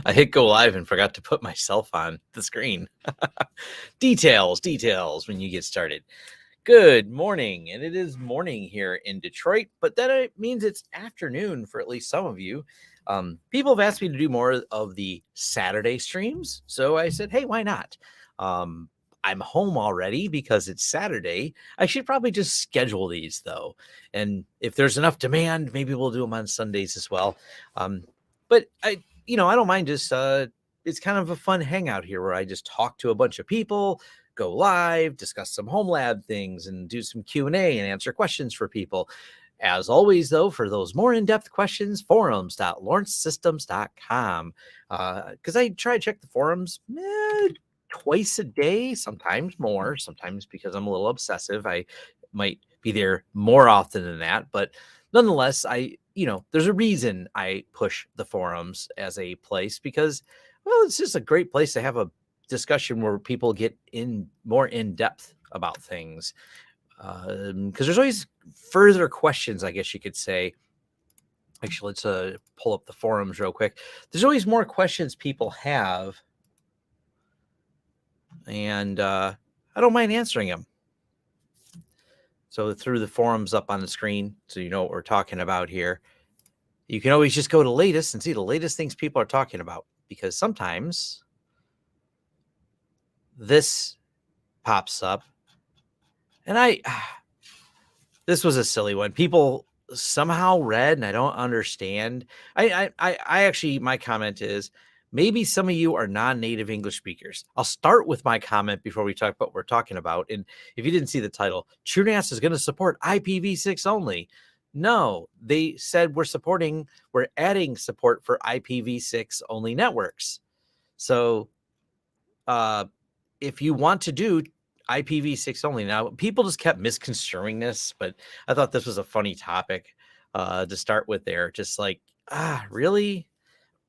I hit go live and forgot to put myself on the screen. Details when you get started. Good morning, and it is morning here in Detroit, but that means it's afternoon for at least some of you. People have asked me to do more of the Saturday streams, so I said, hey, why not? I'm home already because it's Saturday. I should probably just schedule these though. And if there's enough demand, maybe we'll do them on Sundays as well. But I don't mind just, it's kind of a fun hangout here where I just talk to a bunch of people, go live, discuss some HomeLab things, and do some Q&A and answer questions for people. As always, though, for those more in-depth questions, forums.lawrencesystems.com. Because I try to check the forums twice a day, sometimes more, sometimes because I'm a little obsessive. I might be there more often than that. But nonetheless, there's a reason I push the forums as a place because, well, it's just a great place to have a discussion where people get more in depth about things. Because there's always further questions, I guess you could say. Actually, let's pull up the forums real quick. There's always more questions people have, and I don't mind answering them. So through the forums up on the screen, so you know what we're talking about here. You can always just go to latest and see the latest things people are talking about, because sometimes this pops up. And this was a silly one. People somehow read, and I don't understand. I actually, my comment is maybe some of you are non-native English speakers. I'll start with my comment before we talk about what we're talking about. And if you didn't see the title, TrueNAS is going to support IPv6 only. No, they said we're adding support for IPv6 only networks. So if you want to do IPv6 only. Now, people just kept misconstruing this, but I thought this was a funny topic to start with there. Just like, really?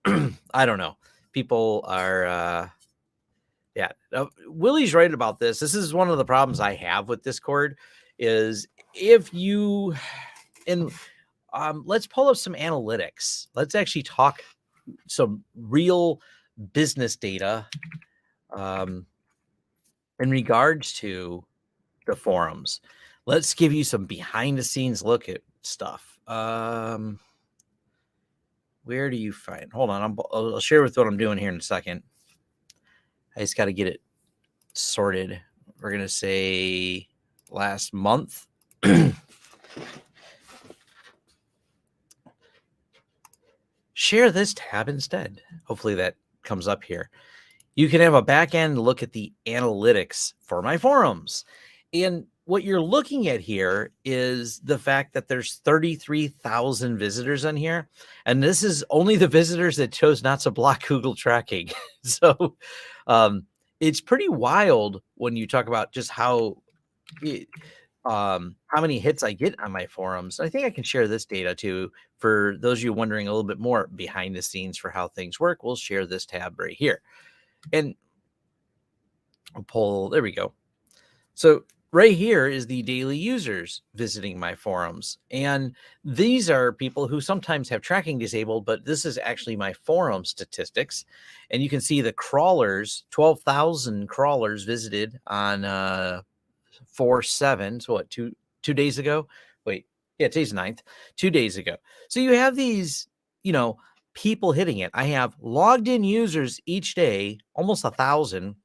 I don't know. People are, Willie's right about this. This is one of the problems I have with Discord is if you, and let's pull up some analytics. Let's actually talk some real business data. In regards to the forums, let's give you some behind the scenes look at stuff. Where do you find? Hold on, I'll share with what I'm doing here in a second. I just got to get it sorted. We're gonna say last month. Share this tab instead. Hopefully that comes up here. You can have a back end look at the analytics for my forums. And what you're looking at here is the fact that there's 33,000 visitors on here. And this is only the visitors that chose not to block Google tracking. So it's pretty wild when you talk about just how many hits I get on my forums. I think I can share this data too. For those of you wondering a little bit more behind the scenes for how things work, we'll share this tab right here. And there we go. So right here is the daily users visiting my forums. And these are people who sometimes have tracking disabled, but this is actually my forum statistics. And you can see the crawlers, 12,000 crawlers visited on 4/7. So what, two days ago? Wait, yeah, today's 9th, 2 days ago. So you have these, people hitting it. I have logged in users each day, almost 1,000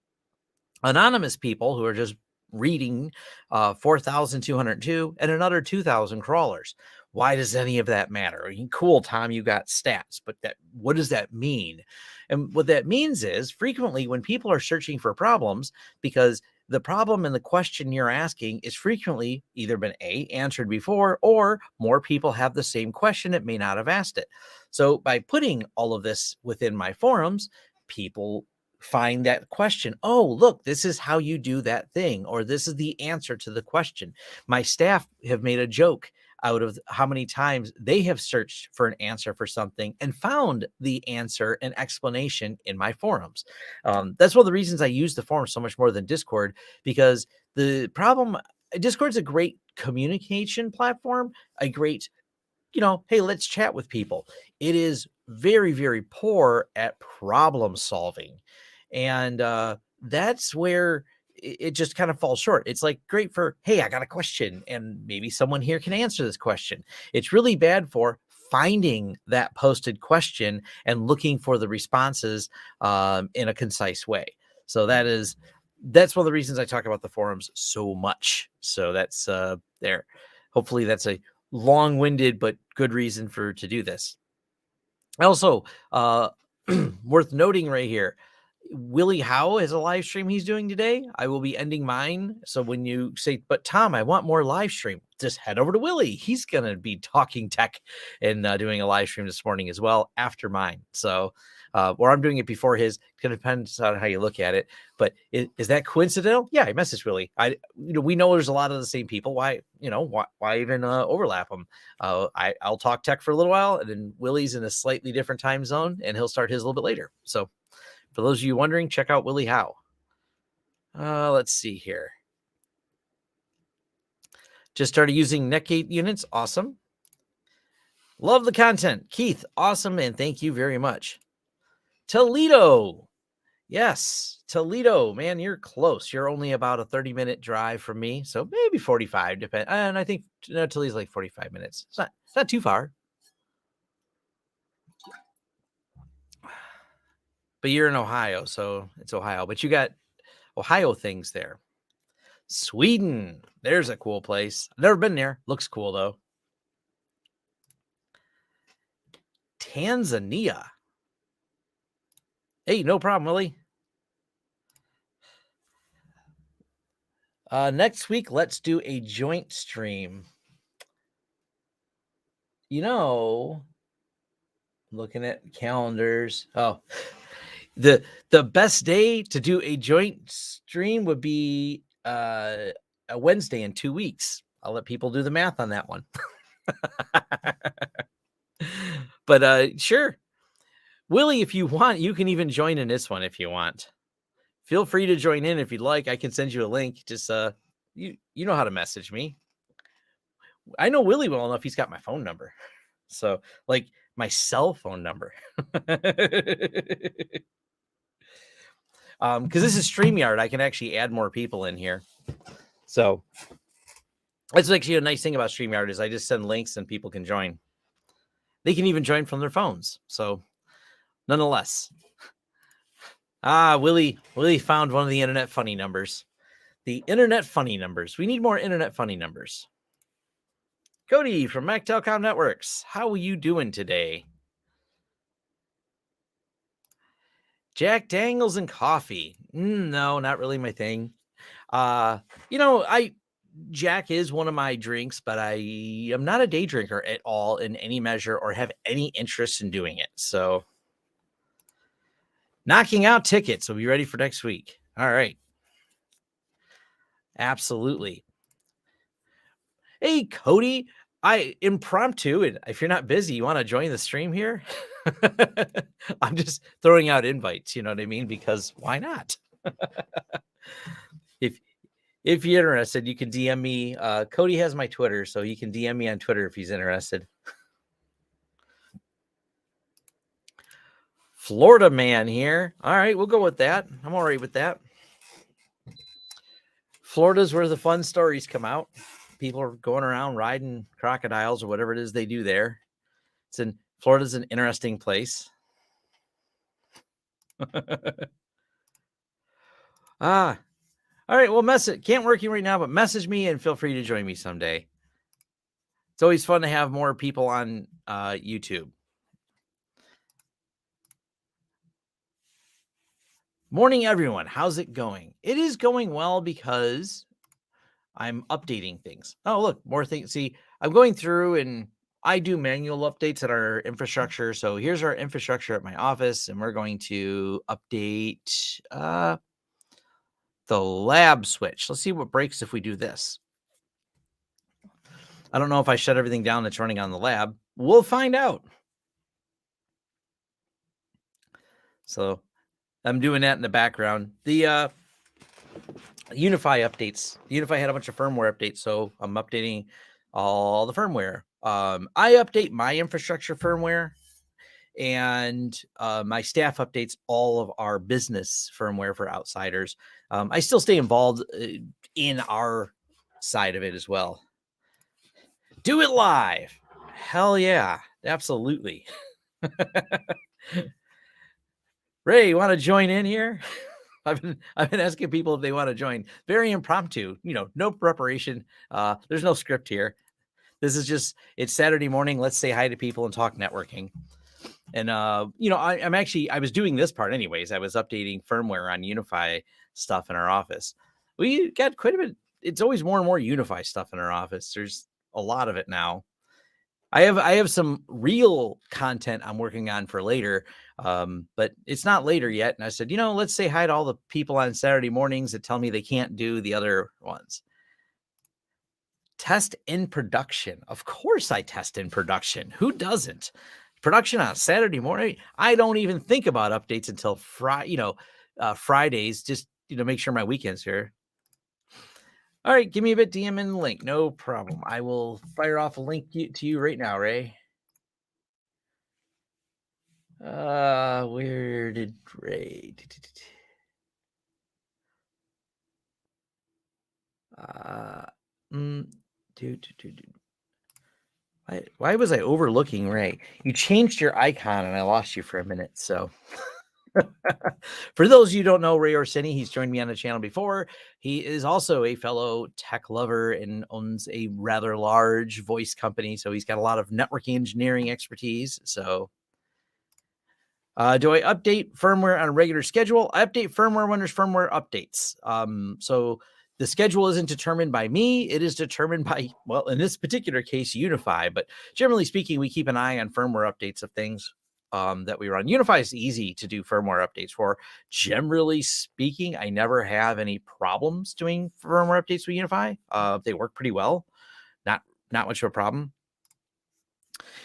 anonymous people who are just reading 4,202 and another 2,000 crawlers. Why does any of that matter? I mean, cool, Tom, you got stats, but what does that mean? And what that means is frequently when people are searching for problems, because the problem and the question you're asking is frequently either been answered before, or more people have the same question that may not have asked it. So by putting all of this within my forums, people find that question. Oh, look, this is how you do that thing, or this is the answer to the question. My staff have made a joke out of how many times they have searched for an answer for something and found the answer and explanation in my forums. That's one of the reasons I use the forum so much more than Discord, because Discord's a great communication platform, a great hey, let's chat with people. It is very, very poor at problem solving. And that's where it just kind of falls short. It's like great for, hey, I got a question and maybe someone here can answer this question. It's really bad for finding that posted question and looking for the responses in a concise way. So that's one of the reasons I talk about the forums so much. So that's there. Hopefully that's a long-winded but good reason to do this. Also, worth noting right here, Willie Howe has a live stream he's doing today. I will be ending mine. So when you say, but Tom, I want more live stream, just head over to Willie. He's going to be talking tech and doing a live stream this morning as well after mine. So, or I'm doing it before his. It kind of depends on how you look at it. But is that coincidental? Yeah, I messaged Willie. We know there's a lot of the same people. Why even overlap them? I'll talk tech for a little while, and then Willie's in a slightly different time zone, and he'll start his a little bit later. So, for those of you wondering, check out Willie Howe. Let's see here. Just started using Netgate units. Awesome. Love the content. Keith, awesome, and thank you very much. Toledo. Yes, Toledo, man, you're close. You're only about a 30-minute drive from me, so maybe 45, depend. And I think Toledo's like 45 minutes. It's not too far. But you're in Ohio, so it's Ohio. But you got Ohio things there. Sweden, there's a cool place. I've never been there. Looks cool, though. Tanzania. Hey, no problem, Willie. Next week, let's do a joint stream. Looking at calendars. Oh, the best day to do a joint stream would be a Wednesday in 2 weeks. I'll let people do the math on that one. But sure, Willie, if you want, you can even join in this one if you want. Feel free to join in if you'd like. I can send you a link. Just you know how to message me. I know Willie well enough. He's got my phone number, so like my cell phone number. Because this is StreamYard, I can actually add more people in here. So that's actually a nice thing about StreamYard is I just send links and people can join. They can even join from their phones. So nonetheless. Willie found one of the internet funny numbers. The internet funny numbers. We need more internet funny numbers. Cody from Mac Telecom Networks. How are you doing today? Jack Daniels and coffee. No, not really my thing. Jack is one of my drinks, but I am not a day drinker at all in any measure or have any interest in doing it. So knocking out tickets. We'll be ready for next week. All right. Absolutely. Hey, Cody, impromptu, and if you're not busy, you want to join the stream here? I'm just throwing out invites, you know what I mean? Because why not? If you're interested, you can DM me. Cody has my Twitter, so you can DM me on Twitter if he's interested. Florida man here. All right, we'll go with that. I'm all right with that. Florida's where the fun stories come out. People are going around riding crocodiles or whatever it is they do there. Florida's an interesting place. All right, well, can't work you right now, but message me and feel free to join me someday. It's always fun to have more people on YouTube. Morning, everyone. How's it going? It is going well because I'm updating things. Oh, look, more things. See, I'm going through and I do manual updates at our infrastructure. So here's our infrastructure at my office, and we're going to update the lab switch. Let's see what breaks if we do this. I don't know if I shut everything down that's running on the lab. We'll find out. So I'm doing that in the background. The UnIFi updates. UnIFi had a bunch of firmware updates, so I'm updating all the firmware I update my infrastructure firmware, and my staff updates all of our business firmware for outsiders. I still stay involved in our side of it as well. Do it live. Hell yeah, absolutely. Ray, you want to join in here? I've been asking people if they want to join. Very impromptu, no preparation. There's no script here. This is just, it's Saturday morning. Let's say hi to people and talk networking. And I was doing this part anyways. I was updating firmware on UnIFi stuff in our office. We got quite a bit. It's always more and more UnIFi stuff in our office. There's a lot of it now. I have some real content I'm working on for later, but it's not later yet. And I said, let's say hi to all the people on Saturday mornings that tell me they can't do the other ones. Test in production. Of course I test in production. Who doesn't? Production on Saturday morning. I don't even think about updates until Fridays, just make sure my weekend's here. All right, give me a bit DM in the link. No problem. I will fire off a link to you right now, Ray. Where did Ray? Why was I overlooking Ray? You changed your icon and I lost you for a minute. So for those of you who don't know Ray Orsini, he's joined me on the channel before. He is also a fellow tech lover and owns a rather large voice company. So he's got a lot of networking engineering expertise. So do I update firmware on a regular schedule? I update firmware when there's firmware updates. So the schedule isn't determined by me. It is determined by, well, in this particular case, UnIFi. But generally speaking, we keep an eye on firmware updates of things that we run. UnIFi is easy to do firmware updates for. Generally speaking, I never have any problems doing firmware updates with UnIFi. They work pretty well. Not much of a problem.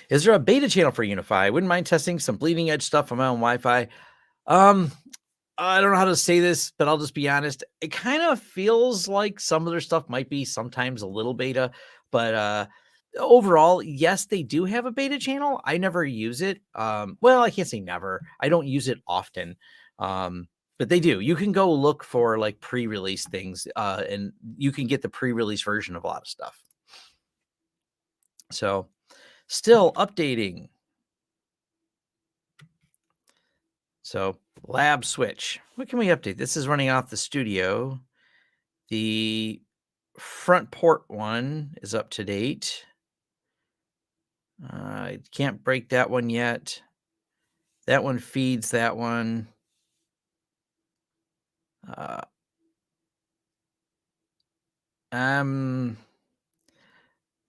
Is there a beta channel for UnIFi? I wouldn't mind testing some bleeding edge stuff on my own Wi-Fi. I don't know how to say this, but I'll just be honest. It kind of feels like some of their stuff might be sometimes a little beta, but overall, yes, they do have a beta channel. I never use it. Well, I can't say never. I don't use it often. But they do. You can go look for like pre-release things, and you can get the pre-release version of a lot of stuff. So still updating. So lab switch. What can we update? This is running off the studio. The front port one is up to date. I can't break that one yet. That one feeds that one.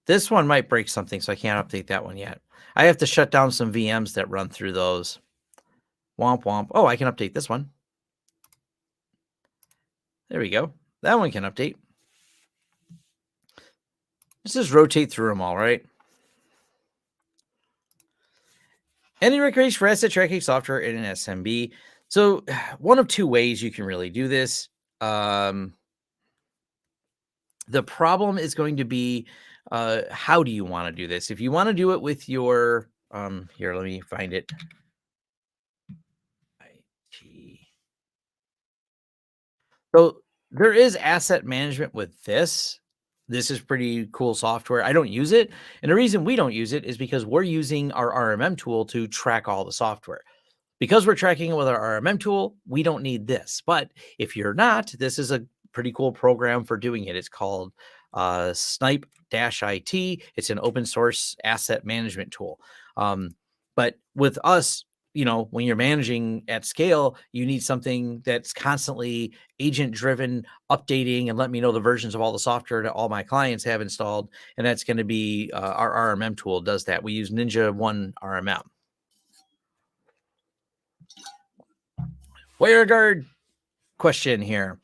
This one might break something, so I can't update that one yet. I have to shut down some VMs that run through those. Womp womp. Oh, I can update this one. There we go. That one can update. Let's just rotate through them all, right? Any recreation for asset tracking software in an SMB. So one of two ways you can really do this. The problem is going to be, how do you want to do this? If you want to do it with your, here, let me find it. So there is asset management with this. This is pretty cool software. I don't use it. And the reason we don't use it is because we're using our RMM tool to track all the software. Because we're tracking it with our RMM tool, we don't need this. But if you're not, this is a pretty cool program for doing it. It's called Snipe-IT. It's an open source asset management tool. But with us, when you're managing at scale, you need something that's constantly agent driven, updating and let me know the versions of all the software that all my clients have installed. And that's going to be our RMM tool does that. We use Ninja One RMM. WireGuard question here.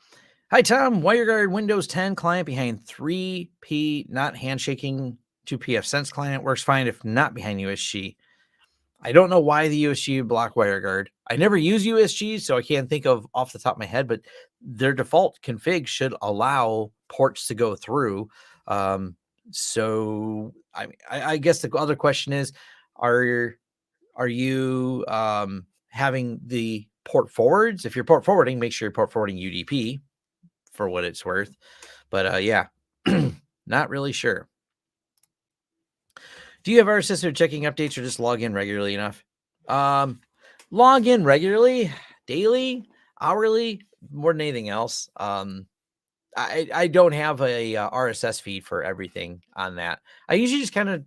Hi, Tom. WireGuard Windows 10 client behind 3P, not handshaking 2PF Sense client. Works fine if not behind USG. I don't know why the USG would block WireGuard. I never use USG, so I can't think of off the top of my head, but their default config should allow ports to go through. So I guess the other question is, are you having the port forwards? If you're port forwarding, make sure you're port forwarding UDP for what it's worth. But yeah, not really sure. Do you have our sister checking updates or just log in regularly enough? Log in regularly, daily, hourly, more than anything else. I don't have a RSS feed for everything on that. I usually just kind of,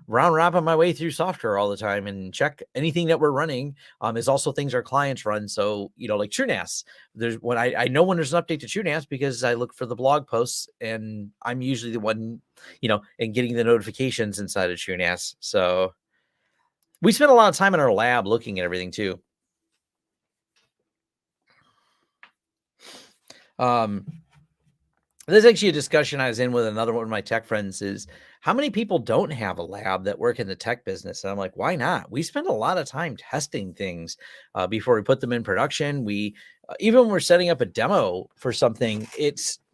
round robin my way through software all the time and check anything that we're running. Is also things our clients run. So, like TrueNAS, there's when I know when there's an update to TrueNAS because I look for the blog posts and I'm usually the one, and getting the notifications inside of TrueNAS. So we spend a lot of time in our lab looking at everything too. There's actually a discussion I was in with another one of my tech friends is how many people don't have a lab that work in the tech business? And I'm like, why not? We spend a lot of time testing things before we put them in production. We, even when we're setting up a demo for something,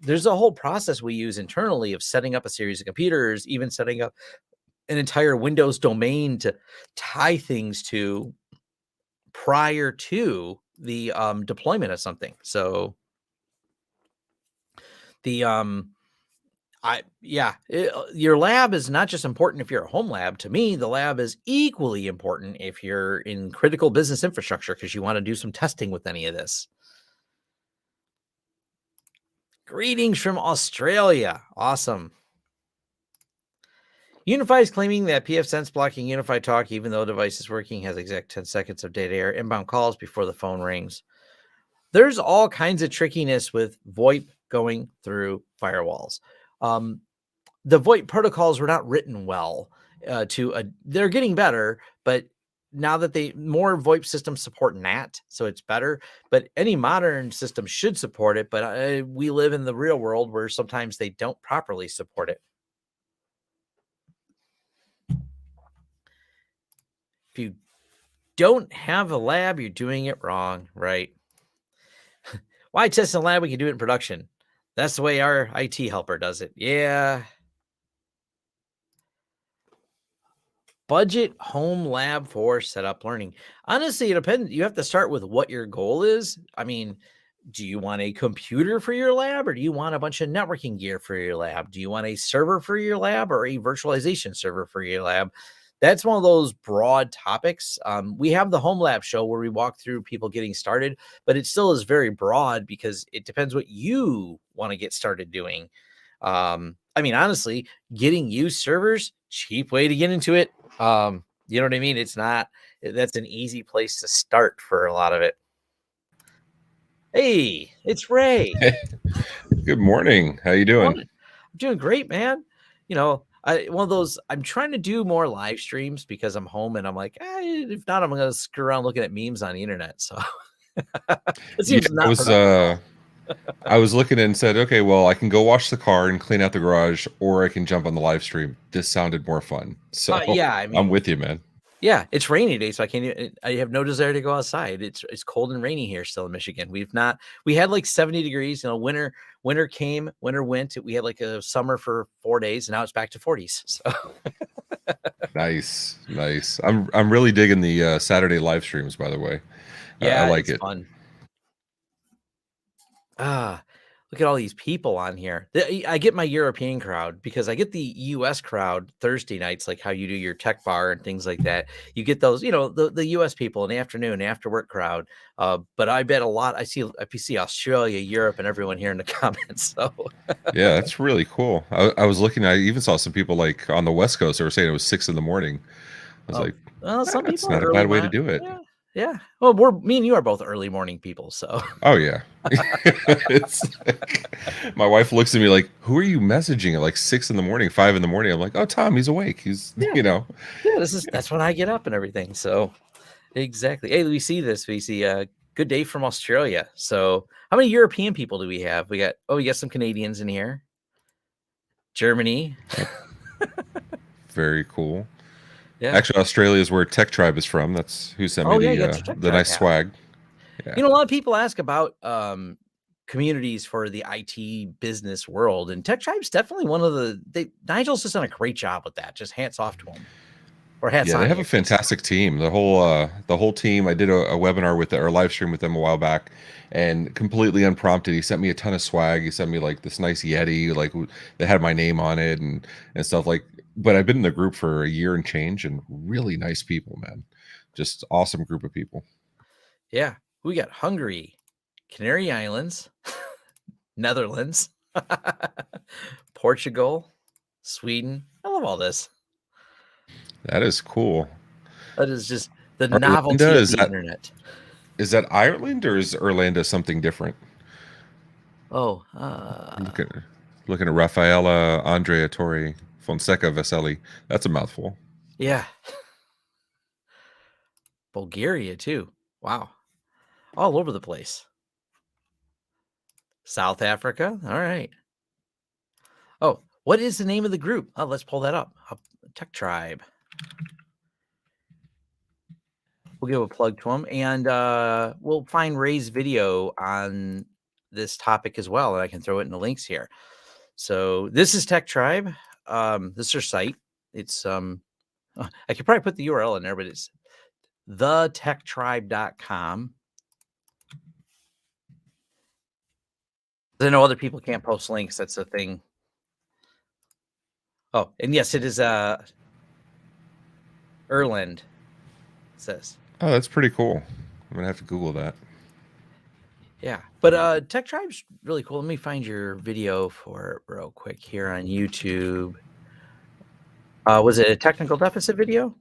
there's a whole process we use internally of setting up a series of computers, even setting up an entire Windows domain to tie things to prior to the deployment of something. So the your lab is not just important if you're a home lab. To me, the lab is equally important if you're in critical business infrastructure because you want to do some testing with any of this. Greetings from Australia. Awesome. UnIFi is claiming that pfSense blocking UnIFi talk, even though the device is working, has exact 10 seconds of data air inbound calls before the phone rings. There's all kinds of trickiness with VoIP going through firewalls. The VoIP protocols were not written well. They're getting better, but now that more VoIP systems support NAT, so it's better. But any modern system should support it. But we live in the real world where sometimes they don't properly support it. If you don't have a lab, you're doing it wrong, right? Why test in a lab? We can do it in production. That's the way our IT helper does it. Yeah. Budget home lab for setup learning. Honestly, it depends. You have to start with what your goal is. I mean, do you want a computer for your lab or do you want a bunch of networking gear for your lab? Do you want a server for your lab or a virtualization server for your lab? That's one of those broad topics. We have the Home Lab show where we walk through people getting started, but it still is very broad because it depends what you want to get started doing. I mean, honestly, getting used servers, cheap way to get into it. You know what I mean? That's an easy place to start for a lot of it. Hey, it's Ray. Good morning. How you doing? I'm doing great, man. One of those, I'm trying to do more live streams because I'm home and I'm like, if not, I'm going to screw around looking at memes on the internet. So it seems not productive. I was looking and said, okay, well, I can go wash the car and clean out the garage, or I can jump on the live stream. This sounded more fun. So yeah, I mean, I'm with you, man. Yeah, it's rainy today, so I have no desire to go outside. It's cold and rainy here still in Michigan. We had like 70 degrees, winter came, winter went. We had like a summer for 4 days and now it's back to 40s. So Nice. I'm really digging the Saturday live streams, by the way. Yeah, I like it's it. fun. Look at all these people on here. I get my European crowd because I get the US crowd Thursday nights, like how you do your tech bar and things like that. You get those, the US people in the afternoon, after work crowd. But I bet I see Australia, Europe, and everyone here in the comments. So Yeah, that's really cool. I was looking, I even saw some people like on the West Coast that were saying it was 6 a.m. I was like, well, some that's people not a early bad way to do it. Yeah. Well, me and you are both early morning people, so. Oh yeah. It's my wife looks at me like, who are you messaging at like 6 a.m, 5 a.m? I'm like, oh, Tom, he's awake. He's Yeah, that's when I get up and everything. So exactly. Hey, we see a good day from Australia. So how many European people do we have? We got some Canadians in here. Germany. Very cool. Yeah. Actually, Australia is where Tech Tribe is from. That's who sent me the nice swag. Yeah. A lot of people ask about communities for the IT business world. And Tech Tribe's definitely one of Nigel's just done a great job with that. Just hats off to him. Or hats Yeah, on they in have a your case. fantastic team. The whole team. I did a webinar with or live stream with them a while back, and completely unprompted, he sent me a ton of swag. He sent me like this nice Yeti, like that had my name on it and stuff like. But I've been in the group for a year and change, and really nice people, man. Just awesome group of people. Yeah. We got Hungary, Canary Islands, Netherlands, Portugal, Sweden. I love all this. That is cool. That is just the Orlando, novelty of the internet. is that Ireland or is Orlando something different? Oh, Looking at Rafaela Andrea Torre Fonseca Veseli. That's a mouthful. yeah. Bulgaria too. Wow. All over the place. South Africa. All right. Oh, what is the name of the group? Oh, let's pull that up. Tech Tribe. We'll give a plug to them, and we'll find Ray's video on this topic as well, and I can throw it in the links here. So this is Tech Tribe. This is their site. It's I could probably put the URL in there, but it's thetechtribe.com. I know other people can't post links. That's the thing. Oh, and yes, it is Erland. It says. Oh, that's pretty cool. I'm gonna have to Google that. Yeah, but Tech Tribe's really cool. Let me find your video for it real quick here on YouTube. Was it a technical deficit video?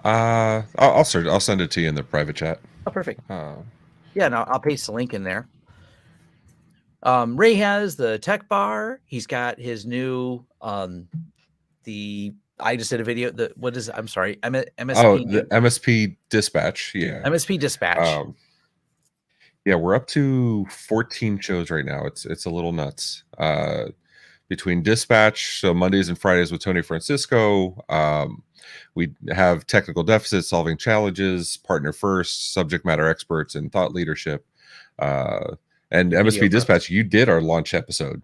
I'll send it to you in the private chat. Oh, perfect. Yeah, no, I'll paste the link in there. Ray has the tech bar. He's got his new I just did a video. What is it? I'm sorry. MSP. Oh, the MSP dispatch. Yeah. MSP dispatch. Yeah, we're up to 14 shows right now. It's a little nuts. Between dispatch, so Mondays and Fridays with Tony Francisco. We have technical deficits, solving challenges, partner first, subject matter experts, and thought leadership. And MSP Dispatch, you did our launch episode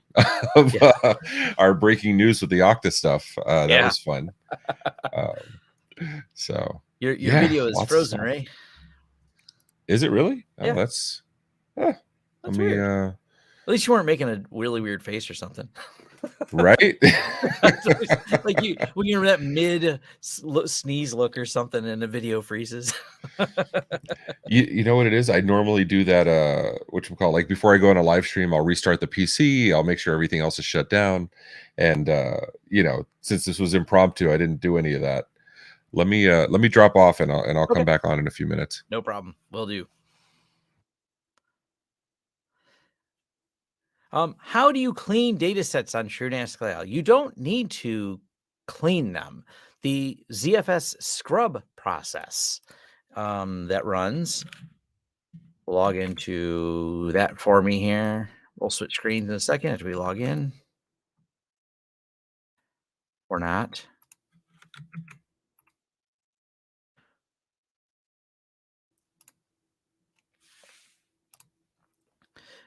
of our breaking news with the Okta stuff. That was fun. So your video is frozen, Ray. Is it really? Yeah. Oh, that's weird. At least you weren't making a really weird face or something. Right? Like when you're that mid sneeze look or something and the video freezes. you know what it is? I normally do that what you call, like, before I go on a live stream, I'll restart the PC, I'll make sure everything else is shut down. And since this was impromptu, I didn't do any of that. Let me drop off and I'll come back on in a few minutes. No problem. Will do. How do you clean data sets on TrueNAS Cloud? You don't need to clean them. The ZFS scrub process that runs, log into that for me here. We'll switch screens in a second after we log in. Or not.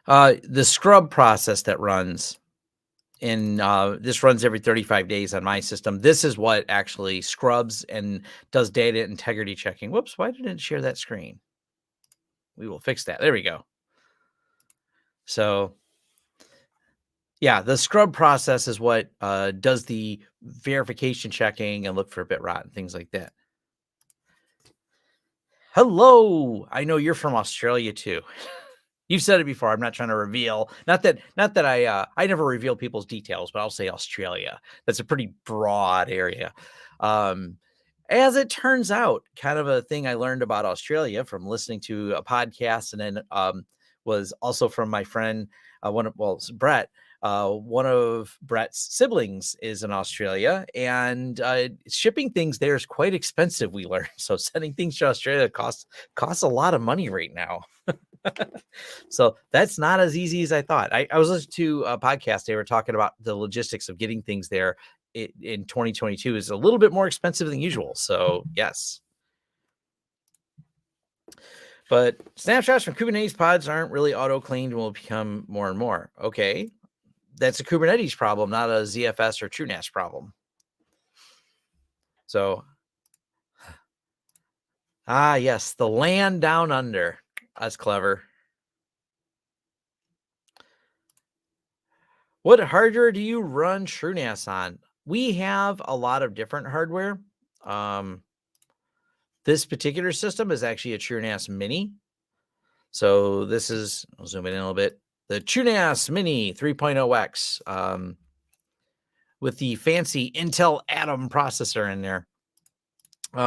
The scrub process that runs this runs every 35 days on my system. This is what actually scrubs and does data integrity checking. Whoops, why didn't it share that screen? We will fix that. There we go. So yeah, the scrub process is what does the verification checking and look for bit rot and things like that. Hello, I know you're from Australia too. You've said it before. I'm not trying to reveal. Not that I never reveal people's details, but I'll say Australia. That's a pretty broad area. As it turns out, kind of a thing I learned about Australia from listening to a podcast, and then was also from my friend, Brett. One of Brett's siblings is in Australia, and shipping things there is quite expensive, we learned. So sending things to Australia costs a lot of money right now. So that's not as easy as I thought. I was listening to a podcast. They were talking about the logistics of getting things there in 2022 is a little bit more expensive than usual. So yes. But snapshots from Kubernetes pods aren't really auto-cleaned and will become more and more. Okay. That's a Kubernetes problem, not a ZFS or TrueNAS problem. So, yes, the land down under. That's clever. What hardware do you run TrueNAS on? We have a lot of different hardware. This particular system is actually a TrueNAS Mini. So this is, I'll zoom in a little bit, the TrueNAS Mini 3.0X with the fancy Intel Atom processor in there.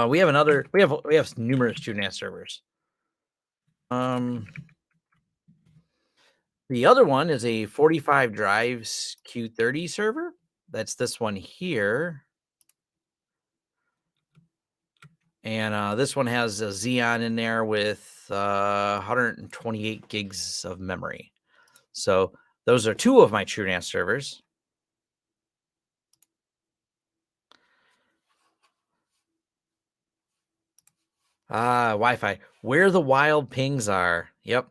We have numerous TrueNAS servers. The other one is a 45 drives Q30 server. That's this one here. And this one has a Xeon in there with 128 gigs of memory. So those are two of my TrueNAS servers. Wi-Fi. Where the wild pings are. Yep.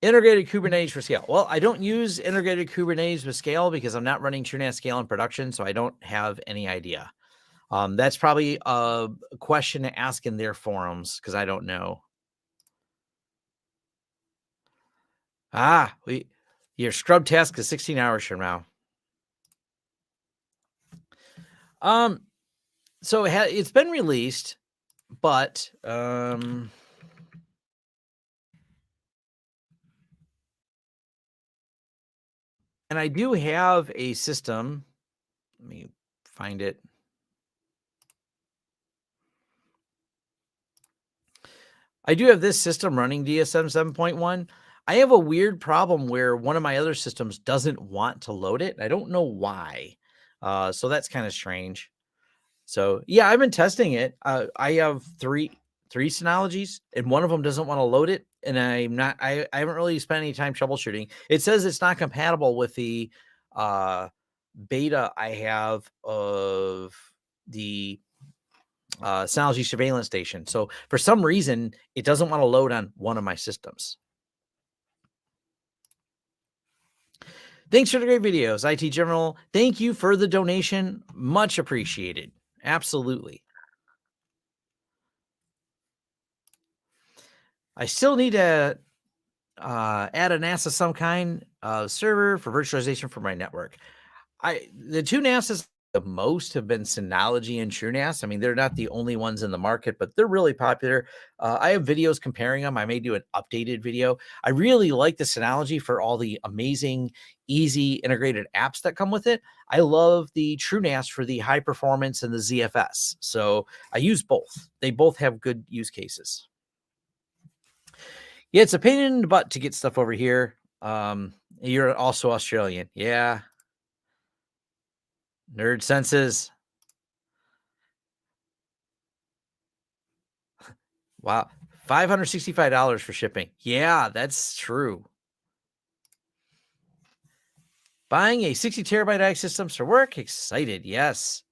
Integrated Kubernetes for scale. Well, I don't use integrated Kubernetes with scale because I'm not running TrueNAS scale in production, so I don't have any idea. That's probably a question to ask in their forums because I don't know. Your scrub task is 16 hours from now. So it's been released, but and I do have a system. Let me find it. I do have this system running DSM 7.1. I have a weird problem where one of my other systems doesn't want to load it. I don't know why. So that's kind of strange. So yeah, I've been testing it. I have three Synologies, and one of them doesn't want to load it. And I haven't really spent any time troubleshooting. It says it's not compatible with the beta I have of the Synology surveillance station. So for some reason, it doesn't want to load on one of my systems. Thanks for the great videos, IT General. Thank you for the donation. Much appreciated. Absolutely. I still need to add a NAS of some kind server for virtualization for my network. The two NASs the most have been Synology and TrueNAS. I mean, they're not the only ones in the market, but they're really popular. I have videos comparing them. I may do an updated video. I really like the Synology for all the amazing, easy integrated apps that come with it. I love the TrueNAS for the high performance and the ZFS. So I use both. They both have good use cases. Yeah, it's a pain in the butt to get stuff over here. You're also Australian. Yeah. Nerd senses. Wow. $565 for shipping. Yeah, that's true. Buying a 60 terabyte IX systems for work. Excited. Yes.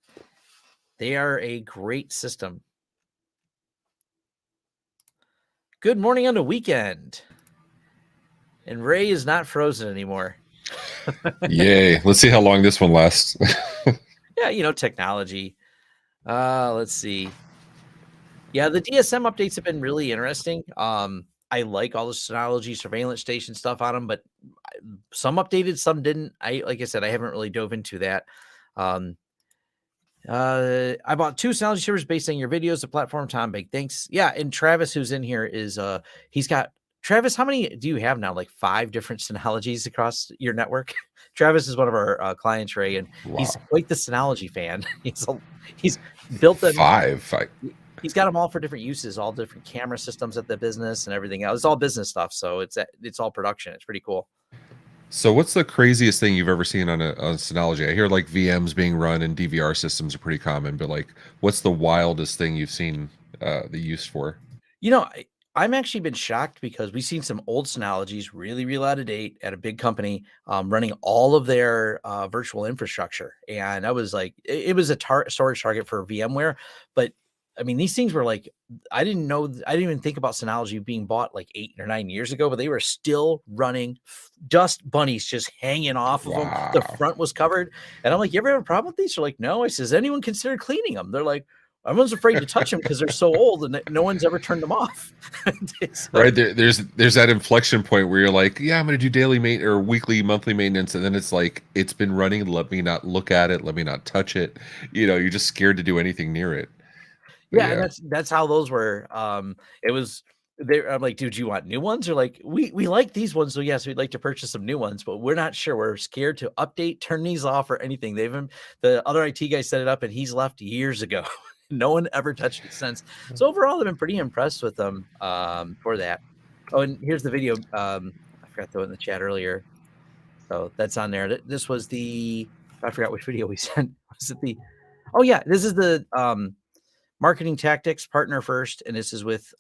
They are a great system. Good morning on the weekend. And Ray is not frozen anymore. Yay. Let's see how long this one lasts. Yeah, technology. Let's see. Yeah, the DSM updates have been really interesting. I like all the Synology surveillance station stuff on them, but some updated, some didn't. Like I said, I haven't really dove into that. I bought 2 Synology servers based on your videos. The platform, Tom, big thanks. Yeah, and Travis, who's in here, is he's got Travis. How many do you have now? Like 5 different Synologies across your network. Travis is one of our clients, Ray, and he's quite the Synology fan. he's built them 5. He's got them all for different uses, all different camera systems at the business and everything else. It's all business stuff, so it's all production. It's pretty cool. So what's the craziest thing you've ever seen on Synology? I hear like VMs being run and DVR systems are pretty common, but like what's the wildest thing you've seen the use for? I'm actually been shocked because we've seen some old Synologies really, really out of date at a big company running all of their virtual infrastructure. And I was like, it was a storage target for VMware, but I mean, these things were like, I didn't even think about Synology being bought like 8 or 9 years ago, but they were still running dust bunnies just hanging off of them. The Wow. front was covered. And I'm like, you ever have a problem with these? They're like, no. I says, anyone consider cleaning them? They're like, everyone's afraid to touch them because they're so old and no one's ever turned them off. So, Right there's that inflection point where you're like, yeah, I'm going to do daily or weekly, monthly maintenance, and then it's like, it's been running. Let me not look at it. Let me not touch it. You're just scared to do anything near it. But yeah, and yeah, that's how those were. It was there. I'm like, dude, you want new ones? Or like, we like these ones, so yes, we'd like to purchase some new ones, but we're not sure. We're scared to update, turn these off, or anything. The other IT guy set it up, and he's left years ago. No one ever touched it since. So overall, I've been pretty impressed with them for that. Oh, and here's the video. I forgot to throw it in the chat earlier. So that's on there. This was I forgot which video we sent. Was it oh yeah, this is the marketing tactics partner first, and this is with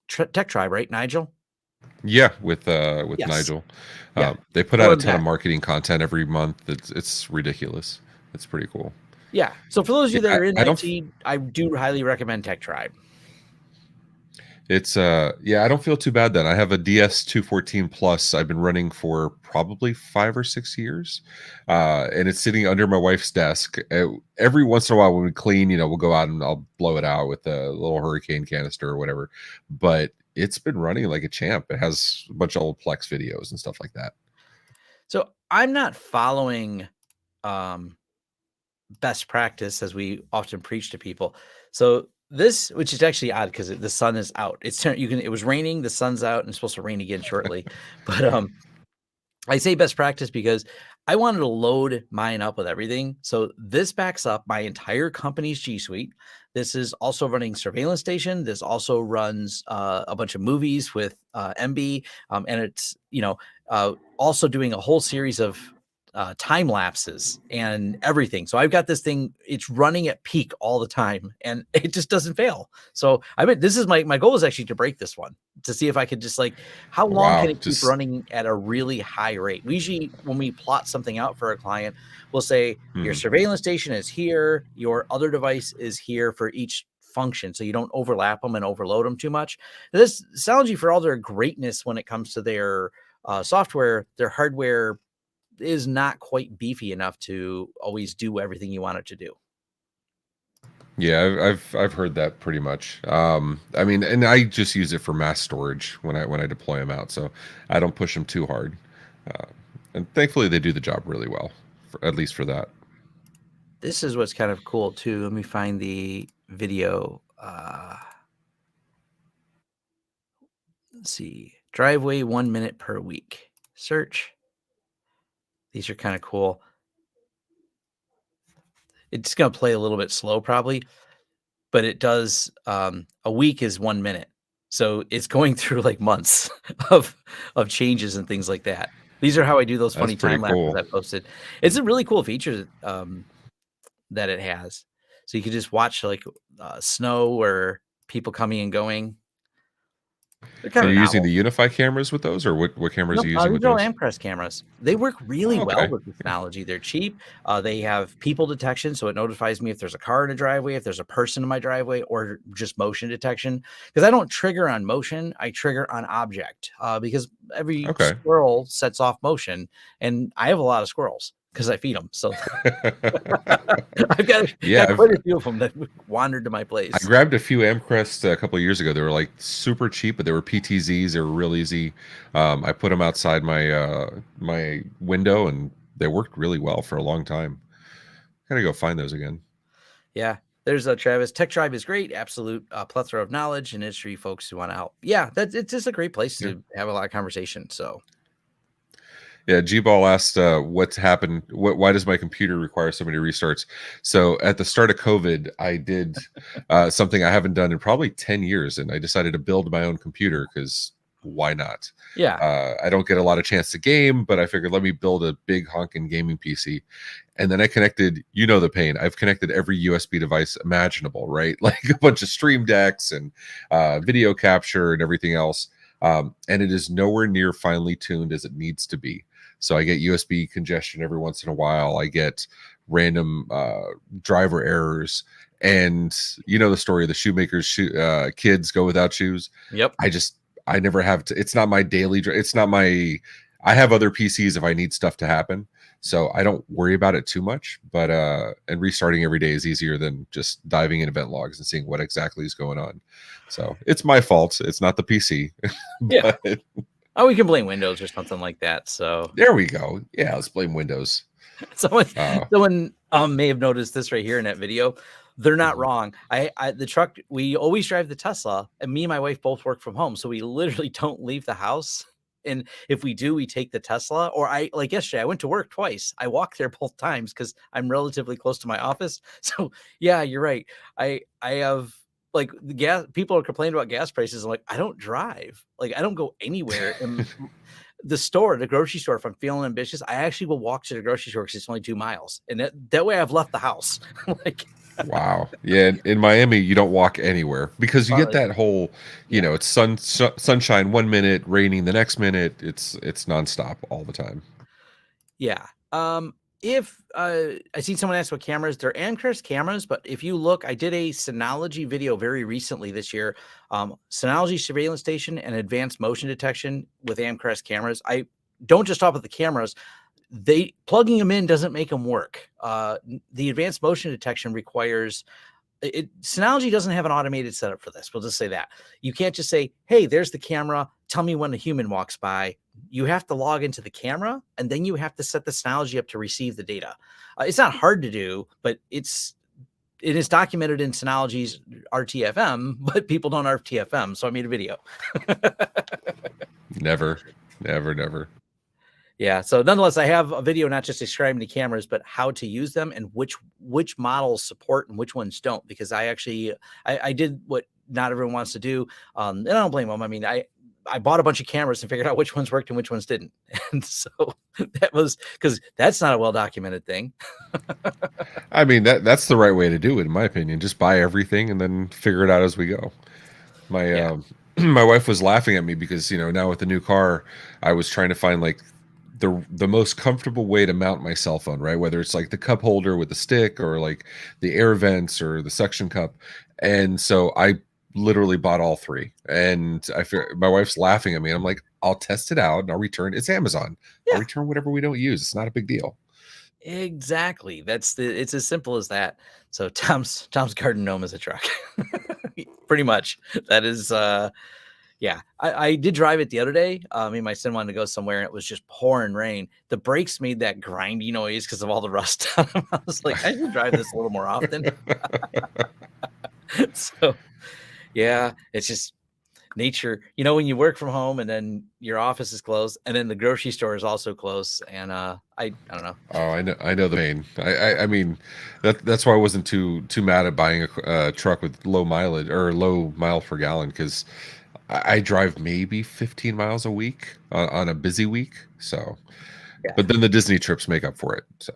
Tech Tribe, right, Nigel? yeah, with Yes. Nigel. Yeah. They put out Or a ton of that. marketing content every month. It's ridiculous. It's pretty cool. Yeah. So for those of you that Yeah, are in I don't. IT, I do highly recommend Tech Tribe. It's yeah, I don't feel too bad then. I have a DS214 Plus I've been running for probably 5 or 6 years. And it's sitting under my wife's desk. Every once in a while when we clean, we'll go out and I'll blow it out with a little hurricane canister or whatever. But it's been running like a champ. It has a bunch of old Plex videos and stuff like that. So I'm not following best practice as we often preach to people. So this, which is actually odd because the sun is out. It was raining, the sun's out, and it's supposed to rain again shortly. But I say best practice because I wanted to load mine up with everything. So this backs up my entire company's G Suite. This is also running Surveillance Station. This also runs a bunch of movies with MB, and it's also doing a whole series of time lapses and everything. So I've got this thing; it's running at peak all the time, and it just doesn't fail. So this is my goal is actually to break this one to see if I could just how long can Wow. it keep Just running at a really high rate? We usually, when we plot something out for a client, we'll say your mhm. surveillance station is here, your other device is here for each function, so you don't overlap them and overload them too much. This Synology, for all their greatness when it comes to their software, their hardware is not quite beefy enough to always do everything you want it to do. Yeah, I've heard that pretty much. I mean, and I just use it for mass storage when I deploy them out, so I don't push them too hard. Uh, and thankfully, they do the job really well, at least for that. This is what's kind of cool too. Let me find the video. Let's see. Driveway 1 minute per week. Search. These are kind of cool. It's going to play a little bit slow probably, but it does. A week is 1 minute. So it's going through like months of changes and things like that. These are how I do those That's funny pretty time lapses cool. I posted. It's a really cool feature that it has. So you can just watch snow or people coming and going. They're kind And of you're using novel. the UnIFi cameras with those, or what cameras are Nope, you using these with are all those? Amcrest cameras. They work really Oh, well okay. with the Synology. They're cheap. They have people detection, so it notifies me if there's a car in a driveway, if there's a person in my driveway, or just motion detection. Because I don't trigger on motion, I trigger on object. Because every Okay. squirrel sets off motion, and I have a lot of squirrels because I feed them. So I've Yeah, got quite a few of them that wandered to my I place. grabbed a few Amcrest a couple of years ago. They were like super cheap, but they were PTZs. They were real easy. I put them outside my window, and they worked really well for a long time. Gotta go find those again. Yeah. There's Travis. Tech Tribe is great. Absolute plethora of knowledge and industry folks who want to help. Yeah, it's just a great place Yeah. to have a lot of conversation. So Yeah, G-Ball asked, "What's happened? Why does my computer require so many restarts?" So at the start of COVID, I did something I haven't done in probably 10 years, and I decided to build my own computer because why not? yeah, I don't get a lot of chance to game, but I figured let me build a big honking gaming PC. And then I connected, the pain. I've connected every USB device imaginable, right? Like a bunch of Stream Decks and video capture and everything else. And it is nowhere near finely tuned as it needs to be. So I get USB congestion every once in a while. I get random driver errors. And you know the story of the shoemaker's kids go without shoes. Yep. I never have to. It's not my daily. It's not my. I have other PCs if I need stuff to happen, so I don't worry about it too much. But and restarting every day is easier than just diving in event logs and seeing what exactly is going on. So it's my fault. It's not the PC. Yeah. But Oh, we can blame Windows or something like that. So there we go. Yeah, let's blame Windows. someone may have noticed this right here in that video. They're not wrong. The truck, we always drive the Tesla, and me and my wife both work from home, so we literally don't leave the house. And if we do, we take the Tesla. Or like yesterday, I went to work twice. I walked there both times because I'm relatively close to my office. So yeah, you're right. I have, like, the gas. People are complaining about gas prices. I'm like, I don't drive. Like, I don't go anywhere. And the store, the grocery store, if I'm feeling ambitious, I actually will walk to the grocery store because it's only 2 miles, and that way I've left the house. Like, wow. Yeah, in Miami, you don't walk anywhere because you get that whole, you know, it's sunshine 1 minute, raining the next minute. It's nonstop all the time. yeah. If I seen someone ask about cameras, they're Amcrest cameras, but if you look, I did a Synology video very recently this year. Synology surveillance station and advanced motion detection with Amcrest cameras. I don't just stop at the cameras. Plugging them in doesn't make them work. The advanced motion detection requires Synology doesn't have an automated setup for this. We'll just say that. You can't just say, hey, there's the camera. Tell me when a human walks by. You have to log into the camera, and then you have to set the Synology up to receive the data. It's not hard to do, but it is documented in Synology's RTFM, but people don't RTFM. So I made a video. Never. Yeah. So nonetheless, I have a video not just describing the cameras, but how to use them and which models support and which ones don't. Because I did what not everyone wants to do, and I don't blame them. I mean, I bought a bunch of cameras and figured out which ones worked and which ones didn't, and so that was because that's not a well documented thing. I mean, that's the right way to do it, in my opinion. Just buy everything and then figure it out as we go. My my wife was laughing at me because, you know, now with the new car, I was trying to find like the most comfortable way to mount my cell phone, right? Whether it's like the cup holder with the stick or like the air vents or the suction cup. And so I literally bought all three. And my wife's laughing at me. And I'm like, I'll test it out and I'll return. It's Amazon. Yeah. I'll return whatever we don't use. It's not a big deal. Exactly. It's as simple as that. So Tom's garden gnome is a truck. Pretty much. That is yeah. I did drive it the other day. Me and my son wanted to go somewhere and it was just pouring rain. The brakes made that grindy noise because of all the rust on them. I was like, I should drive this a little more often. So yeah, it's just nature. You know, when you work from home and then your office is closed and then the grocery store is also closed. And I don't know. Oh, I know the pain. I mean, that's why I wasn't too mad at buying a truck with low mileage or low miles per gallon, because I drive maybe 15 miles a week on a busy week. So, Yeah. But then the Disney trips make up for it. So,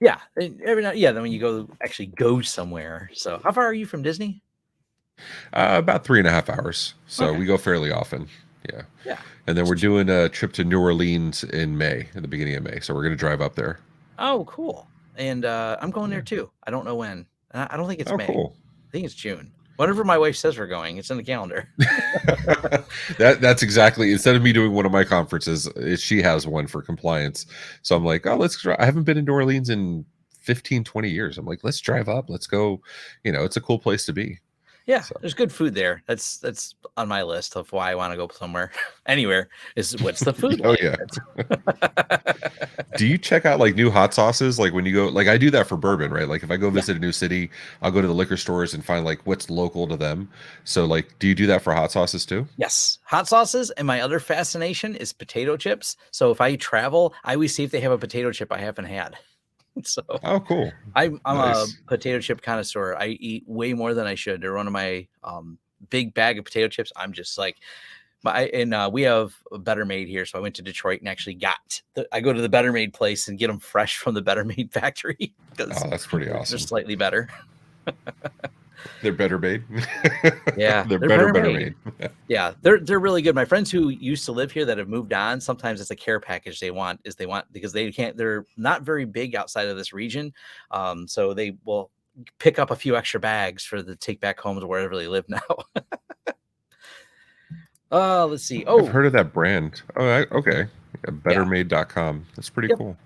yeah, every now, yeah. Then when you actually go somewhere. So, how far are you from Disney? about 3.5 hours. So Okay. we go fairly often. Yeah. Yeah. And then we're doing a trip to New Orleans in May, at the beginning of May. So we're going to drive up there. Oh, cool. And I'm going there too. I don't know when. I don't think it's May. Cool. I think it's June. Whenever my wife says we're going, it's in the calendar. That's exactly, instead of me doing one of my conferences, she has one for compliance. So I'm like, oh, let's try. I haven't been in New Orleans in 15, 20 years. I'm like, let's drive up. Let's go. You know, it's a cool place to be. Yeah, So. there's good food there. That's on my list of why I want to go somewhere. Anywhere is what's the food? Oh, yeah. Do you check out like new hot sauces? Like when you go, like I do that for bourbon, right? Like if I go visit a new city, I'll go to the liquor stores and find like what's local to them. So like, do you do that for hot sauces too? Yes, hot sauces. And my other fascination is potato chips. So if I travel, I always see if they have a potato chip I haven't had. So oh, cool. I'm Nice. a potato chip connoisseur. I eat way more than I should. They're one of my big bag of potato chips. I'm just like, we have a Better Made here, so I went to Detroit and actually I go to the Better Made place and get them fresh from the Better Made factory. Oh, that's pretty awesome. They're slightly better. They're better made. Yeah, they're better made. Yeah, they're really good. My friends who used to live here that have moved on, sometimes it's a care package they want because they're not very big outside of this region. So they will pick up a few extra bags for the take back home to wherever they live now. Let's see. I've Oh, heard of that brand. Oh, okay. Yeah, yeah. bettermade.com. That's pretty Yep. cool.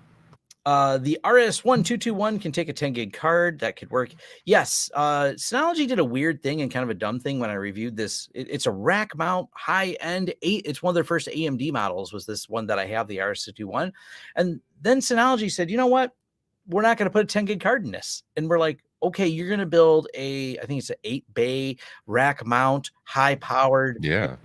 The RS1221 can take a 10 gig card. That could work. Yes. Synology did a weird thing and kind of a dumb thing when I reviewed this. It's a rack mount, high end. It's one of their first AMD models. Was this one that I have, the RS221? And then Synology said, you know what? We're not going to put a 10 gig card in this. And we're like, okay, you're going to build I think it's an 8-bay rack mount, high powered, Yeah.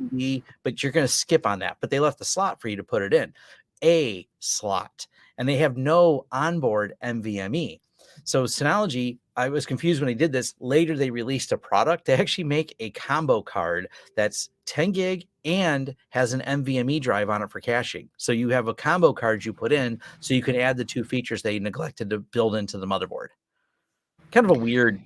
but you're going to skip on that. But they left the slot for you to put it in, a slot, and they have no onboard NVMe. So Synology, I was confused when they did this. Later, they released a product to actually make a combo card that's 10 gig and has an NVMe drive on it for caching. So you have a combo card you put in so you can add the two features they neglected to build into the motherboard. Kind of a weird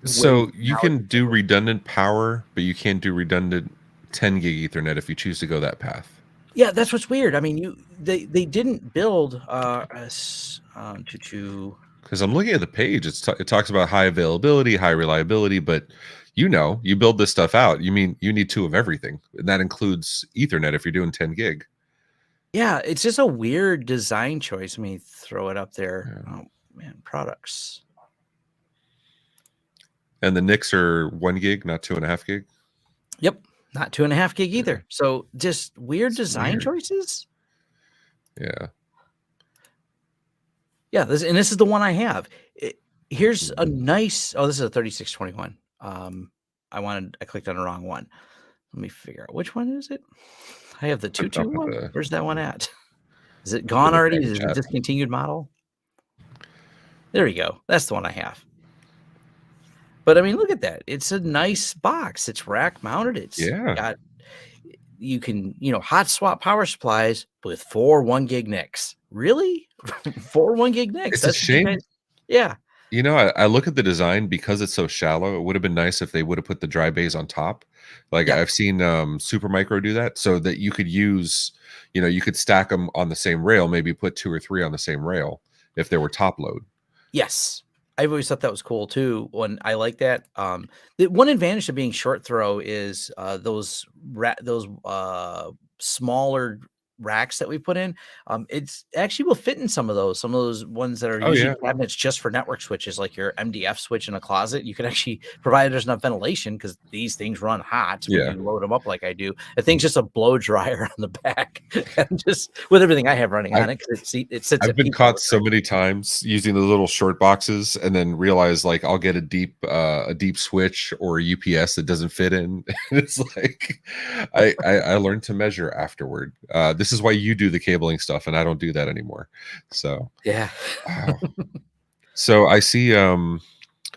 So way you now can do redundant power, but you can't do redundant 10 gig Ethernet if you choose to go that path. Yeah, that's what's weird. I mean, they didn't build Because I'm looking at the page, it talks about high availability, high reliability, but you build this stuff out. You mean you need two of everything, and that includes Ethernet if you're doing 10 gig. Yeah, it's just a weird design choice. Let me throw it up there. Yeah. Oh man, products. And the NICs are 1 gig, not 2.5 gig. Yep, not 2.5 gig either. So just weird design choices. Yeah. Yeah, this is the one I have. Here's a nice. Oh, this is a 3621. I clicked on the wrong one. Let me figure out which one is it. I have the 221. Where's that one at? Is it gone already? Is it a discontinued model? There we go. That's the one I have. But I mean, look at that. It's a nice box. It's rack mounted. It's got, you can, hot swap power supplies with 4 1 gig NICs. Really? 4 1 gig NICs? It's a shame. Yeah. I look at the design because it's so shallow. It would have been nice if they would have put the dry bays on top. Like I've seen Supermicro do that, so that you could use, you could stack them on the same rail, maybe put 2 or 3 on the same rail if they were top load. Yes. I've always thought that was cool too. When I like that. The one advantage of being short throw is those smaller racks that we put in. It's actually will fit in some of those ones that are usually cabinets just for network switches, like your MDF switch in a closet. You can actually, provided there's enough ventilation, because these things run hot when you load them up like I do. The thing's just a blow dryer on the back, and just with everything I have running on it, because it sits. I've been caught so many times using the little short boxes, and then realize like I'll get a deep switch or a UPS that doesn't fit in. It's like I learned to measure afterward. This is why you do the cabling stuff and I don't do that anymore. So yeah. So I see who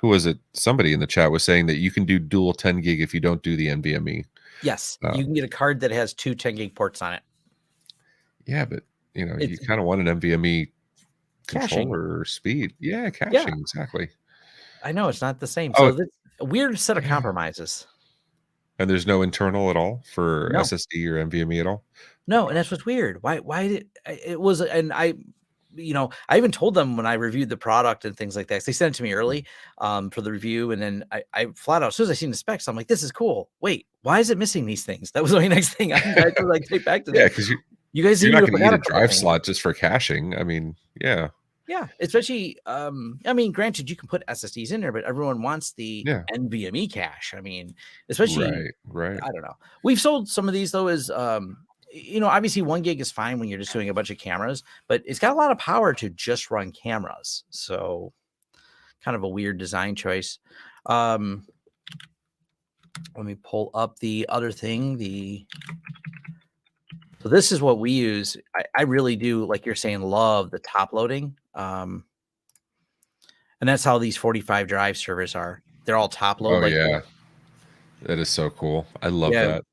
was it? Somebody in the chat was saying that you can do dual 10 gig if you don't do the NVMe. Yes, you can get a card that has 2 10 gig ports on it. Yeah, but you kind of want an NVMe controller or speed. Yeah, caching, exactly. I know it's not the same. So that's a weird set of compromises. And there's no internal at all for SSD or NVMe at all? No, and that's what's weird. Why did it was, and I even told them when I reviewed the product and things like that. They sent it to me early for the review, and then I flat out, as soon as I seen the specs, I'm like, this is cool. Wait, why is it missing these things? That was the next thing I had to like take back to them. Yeah, because you guys, you're not going to need a drive slot just for caching. I mean, yeah. Yeah, especially, I mean, granted, you can put SSDs in there, but everyone wants the NVMe cache. I mean, especially, right. I don't know. We've sold some of these though as, obviously 1 gig is fine when you're just doing a bunch of cameras, but it's got a lot of power to just run cameras. So kind of a weird design choice. Let me pull up the other thing. So this is what we use. I really do, like you're saying, love the top loading. And that's how these 45 drive servers are. They're all top load. Oh, yeah. That is so cool. I love that.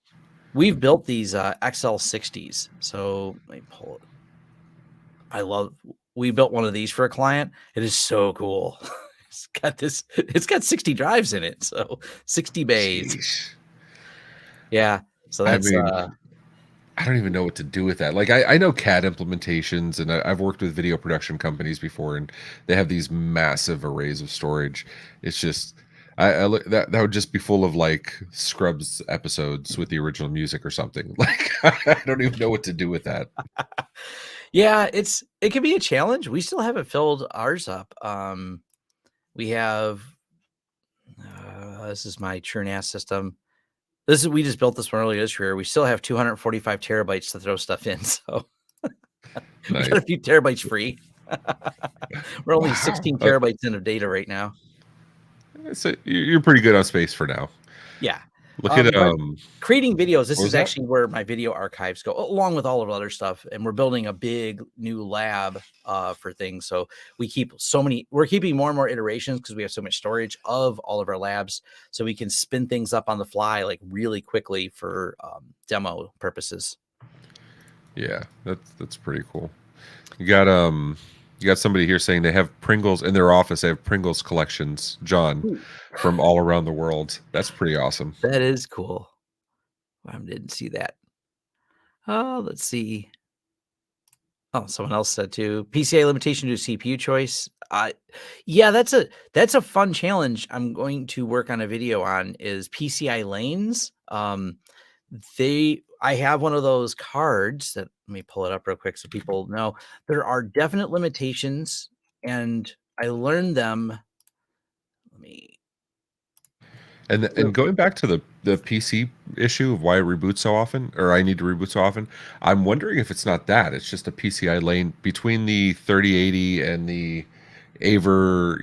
We've built these XL60s. So let me pull it. We built one of these for a client. It is so cool. It's got 60 drives in it. So 60 bays. Jeez. Yeah. So that's I don't even know what to do with that. Like I know CAD implementations, and I've worked with video production companies before, and they have these massive arrays of storage. It's just I look that would just be full of like Scrubs episodes with the original music or something. Like I don't even know what to do with that. Yeah, it can be a challenge. We still haven't filled ours up. We have this is my TrueNAS system. We just built this one earlier this year. We still have 245 terabytes to throw stuff in, so we got Nice. a few terabytes free. We're only Wow. 16 terabytes in of data right now. So you're pretty good on space for now. Yeah. Look at But creating videos, this what was is that? actually where my video archives go, along with all of the other stuff. And we're building a big new lab for things. So we're keeping more and more iterations because we have so much storage of all of our labs. So we can spin things up on the fly, like really quickly for demo purposes. Yeah, that's pretty cool. You got somebody here saying they have Pringles in their office. They have Pringles collections, John, Ooh. from all around the world. That's pretty awesome. That is cool. I didn't see that. Oh, let's see. Oh, someone else said too. PCI limitation to CPU choice. Yeah, that's a fun challenge. I'm going to work on a video on is PCI lanes. I have one of those cards that let me pull it up real quick so people know there are definite limitations, and I learned them. Let me. And going back to the PC issue of why it reboots so often, or I need to reboot so often, I'm wondering if it's not that. It's just a PCI lane between the 3080 and the Aver,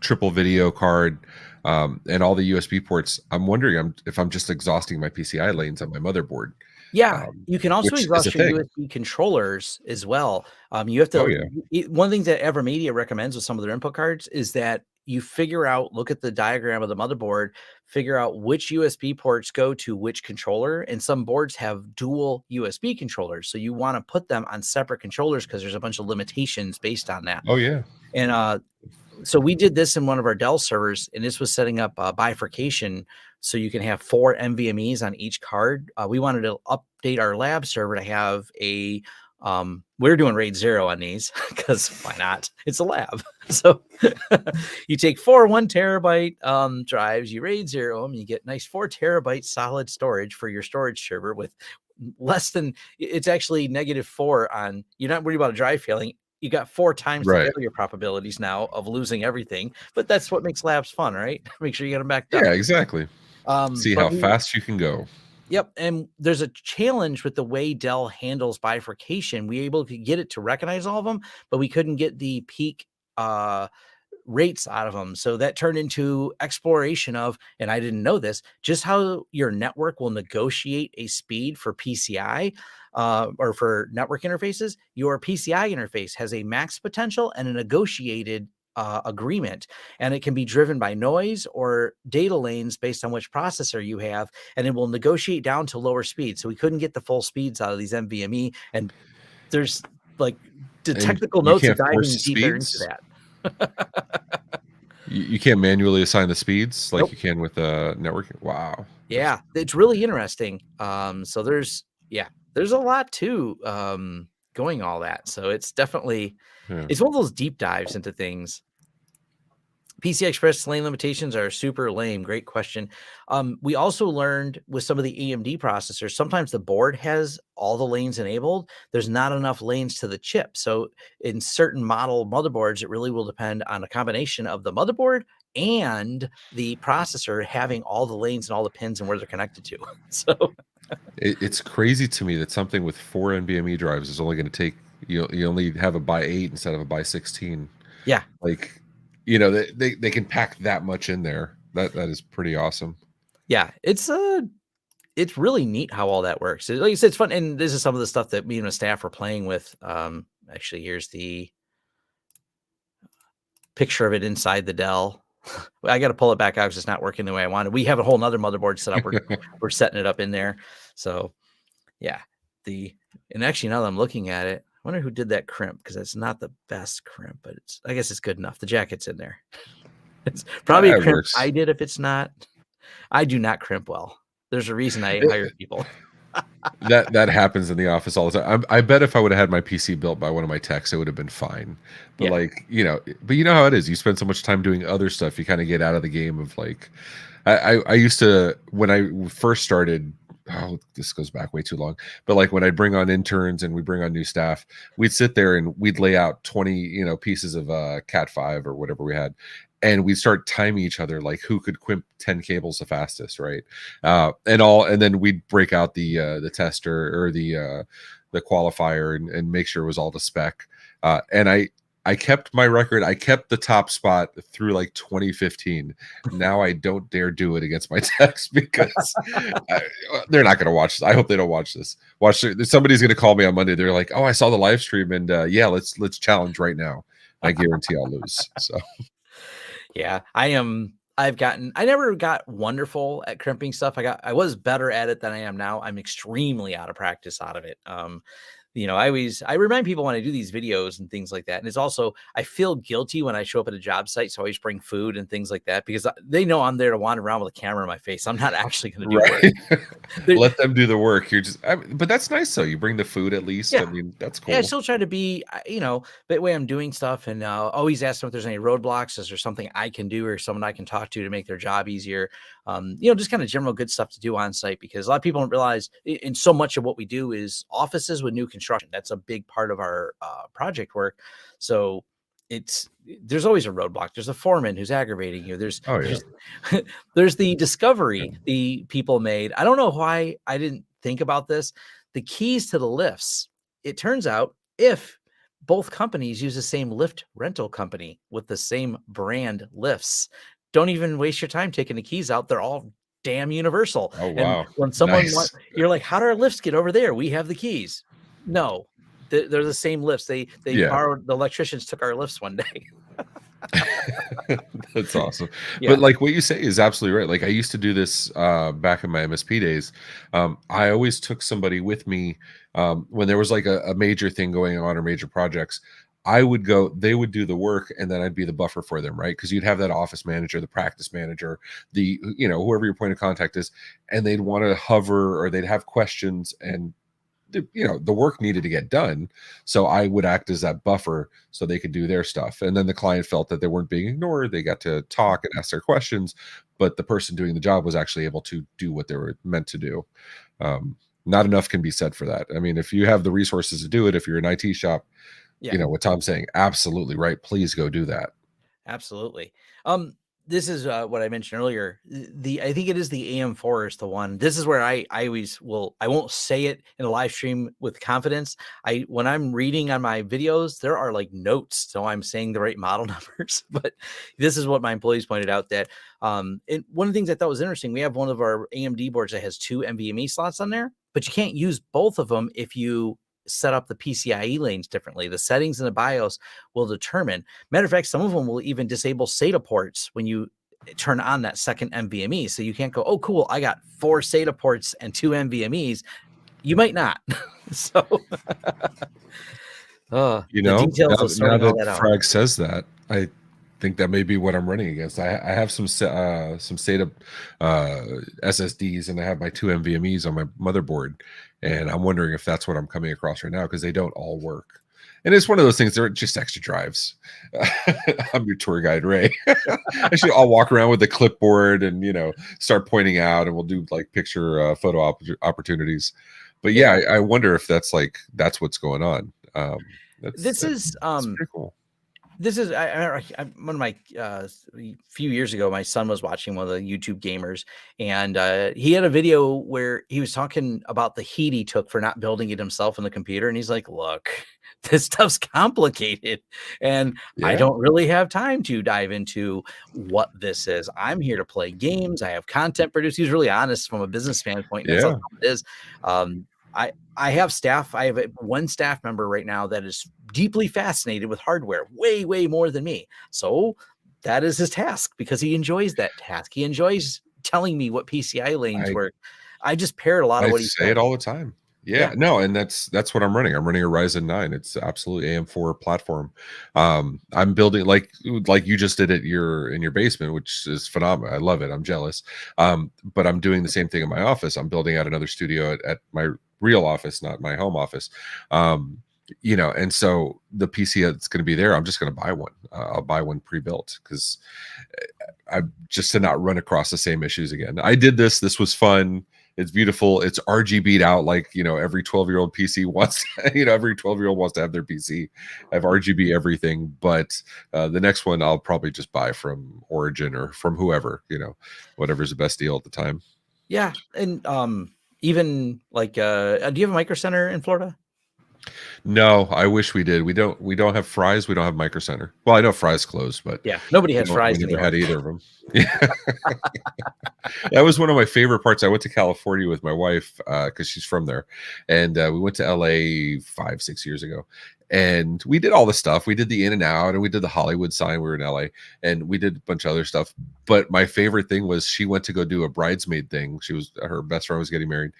triple video card, and all the USB ports. I'm wondering if I'm just exhausting my PCI lanes on my motherboard, Yeah, you can also which is a exhaust your thing. USB controllers as well. You have Oh to yeah, one thing that Evermedia recommends with some of their input cards is that you look at the diagram of the motherboard, figure out which USB ports go to which controller, and some boards have dual USB controllers. So you want to put them on separate controllers because there's a bunch of limitations based on that. oh yeah. And so we did this in one of our Dell servers, and this was setting up bifurcation so you can have 4 NVMEs on each card. We wanted to update our lab server to have we're doing RAID 0 on these because why not? It's a lab. So you take 4 1 terabyte drives, you RAID 0 them, you get nice 4 terabyte solid storage for your storage server with less than, it's actually -4 on, you're not worried about a drive failing. You got 4 times the Right. failure probabilities now of losing everything, but that's what makes labs fun, right? Make sure you get them backed up. Yeah, exactly. See But how fast you can go. yep, and there's a challenge with the way Dell handles bifurcation. We were able to get it to recognize all of them, but we couldn't get the peak rates out of them. So that turned into exploration of, and I didn't know this, just how your network will negotiate a speed for PCI or for network interfaces. Your PCI interface has a max potential and a negotiated agreement, and it can be driven by noise or data lanes based on which processor you have, and it will negotiate down to lower speeds. So we couldn't get the full speeds out of these NVMe, and there's like the And technical you notes of can't force diving the deeper into speeds. that. You can't manually assign the speeds like Nope. you can with networking. Wow. Yeah, it's really interesting. So there's a lot to going all that. So it's definitely Yeah. it's one of those deep dives into things. PCI Express lane limitations are super lame. Great question. We also learned with some of the AMD processors, sometimes the board has all the lanes enabled. There's not enough lanes to the chip. So in certain model motherboards, it really will depend on a combination of the motherboard and the processor having all the lanes and all the pins and where they're connected to. So It's crazy to me that something with 4 NVMe drives is only going to take you only have a by 8 instead of a by 16. yeah, Like, they can pack that much in there. That is pretty awesome. yeah, it's really neat how all that works. Like you said, it's fun, and this is some of the stuff that me and the staff are playing with. Actually, here's the picture of it inside the Dell. I got to pull it back out because it's not working the way I wanted. We have a whole nother motherboard set up. We're setting it up in there. So yeah, and actually now that I'm looking at it, I wonder who did that crimp because it's not the best crimp, but I guess it's good enough. The jacket's in there. It's probably a It crimp works. I did if it's not. I do not crimp well. There's a reason I hire people. That happens in the office all the time. I bet if I would have had my PC built by one of my techs, it would have been fine. But Yeah. like, but you know how it is. You spend so much time doing other stuff, you kind of get out of the game of like I used to when I first started. Oh, this goes back way too long. But like when I'd bring on interns and we bring on new staff, we'd sit there and we'd lay out 20, pieces of Cat 5 or whatever we had. And we'd start timing each other like who could quimp 10 cables the fastest, right? And then we'd break out the tester or the qualifier and make sure it was all to spec. And I kept my record. I kept the top spot through like 2015. Now I don't dare do it against my techs because they're not going to watch this. I hope they don't watch this. Somebody's going to call me on Monday. They're like, "Oh, I saw the live stream, and yeah, let's challenge right now." I guarantee I'll lose. So Yeah, I never got wonderful at crimping stuff. I was better at it than I am now. I'm extremely out of practice out of it. I remind people when I do these videos and things like that. And it's also, I feel guilty when I show up at a job site. So I always bring food and things like that because they know I'm there to wander around with a camera in my face. I'm not actually going to do work. Let them do the work. But that's nice though. You bring the food at least. Yeah. I mean, that's cool. Yeah, I still try to be, that way I'm doing stuff and always ask them if there's any roadblocks. Is there something I can do or someone I can talk to make their job easier? Just kind of general good stuff to do on site because a lot of people don't realize in so much of what we do is offices with new construction. That's a big part of our project work. So there's always a roadblock. There's a foreman who's aggravating you. There's there's the discovery the people made. I don't know why I didn't think about this. The keys to the lifts. It turns out if both companies use the same lift rental company with the same brand lifts, don't even waste your time taking the keys out. They're all damn universal. Oh, And wow. when someone Nice. you're like, how do our lifts get over there? We have the keys. No, they're the same lifts. They borrowed, the electricians took our lifts one day. That's awesome. Yeah. But like what you say is absolutely right. Like I used to do this back in my MSP days. I always took somebody with me when there was like a major thing going on or major projects. I would go, they would do the work, and then I'd be the buffer for them, right? Because you'd have that office manager, the practice manager, whoever your point of contact is, and they'd want to hover or they'd have questions, and the work needed to get done. So I would act as that buffer so they could do their stuff. And then the client felt that they weren't being ignored. They got to talk and ask their questions, but the person doing the job was actually able to do what they were meant to do. Not enough can be said for that. I mean, if you have the resources to do it, if you're an IT shop, what Tom's saying, absolutely right. Please go do that. Absolutely. This is what I mentioned earlier. I think it is the AM4 is the one. This is where I always will. I won't say it in a live stream with confidence. When I'm reading on my videos, there are like notes, so I'm saying the right model numbers. But this is what my employees pointed out that. And one of the things I thought was interesting, we have one of our AMD boards that has 2 NVMe slots on there, but you can't use both of them if you set up the PCIe lanes differently. The settings in the BIOS will determine. Matter of fact, some of them will even disable SATA ports when you turn on that second NVMe. So you can't go, oh, cool, I got 4 SATA ports and 2 NVMEs. You might not. So, now that Frag says that, I think that may be what I'm running against. I have some SATA SSDs, and I have my 2 NVMEs on my motherboard, and I'm wondering if that's what I'm coming across right now because they don't all work. And it's one of those things, they're just extra drives. I'm your tour guide, Ray. Actually, I'll walk around with the clipboard and start pointing out, and we'll do like picture photo opportunities. But yeah, I wonder if that's what's going on. This is pretty cool. This is one of my few years ago, my son was watching one of the YouTube gamers, and he had a video where he was talking about the heat he took for not building it himself in the computer. And he's like, look, this stuff's complicated, and I don't really have time to dive into what this is. I'm here to play games. I have content produced. He's really honest from a business standpoint. That's how it is. I have staff. I have one staff member right now that is deeply fascinated with hardware, way, way more than me. So that is his task because he enjoys that task. He enjoys telling me what PCI lanes work. I just parrot a lot of what he say it all the time. Yeah, no, and that's what I'm running. I'm running a Ryzen 9. It's absolutely AM4 platform. I'm building like you just did it in your basement, which is phenomenal. I love it. I'm jealous. But I'm doing the same thing in my office. I'm building out another studio at real office, not my home office. And so the PC that's going to be there, I'm just going to buy one. I'll buy one pre-built because I just to not run across the same issues again. I did this. This was fun. It's beautiful. It's RGB'd out like, every 12-year-old PC wants, every 12-year-old wants to have their PC have RGB everything. But the next one I'll probably just buy from Origin or from whoever, whatever's the best deal at the time. Yeah. And even like, do you have a Micro Center in Florida? No, I wish we did. We don't have Fry's. We don't have Micro Center. Well, I know Fry's closed, but yeah, nobody has we Fry's never anymore. had either of them. Yeah. That was one of my favorite parts. I went to California with my wife because she's from there, and we went to LA 5-6 years ago, and we did all the stuff. We did the In and Out, and we did the Hollywood sign. We were in LA, and we did a bunch of other stuff. But my favorite thing was she went to go do a bridesmaid thing. Her best friend was getting married.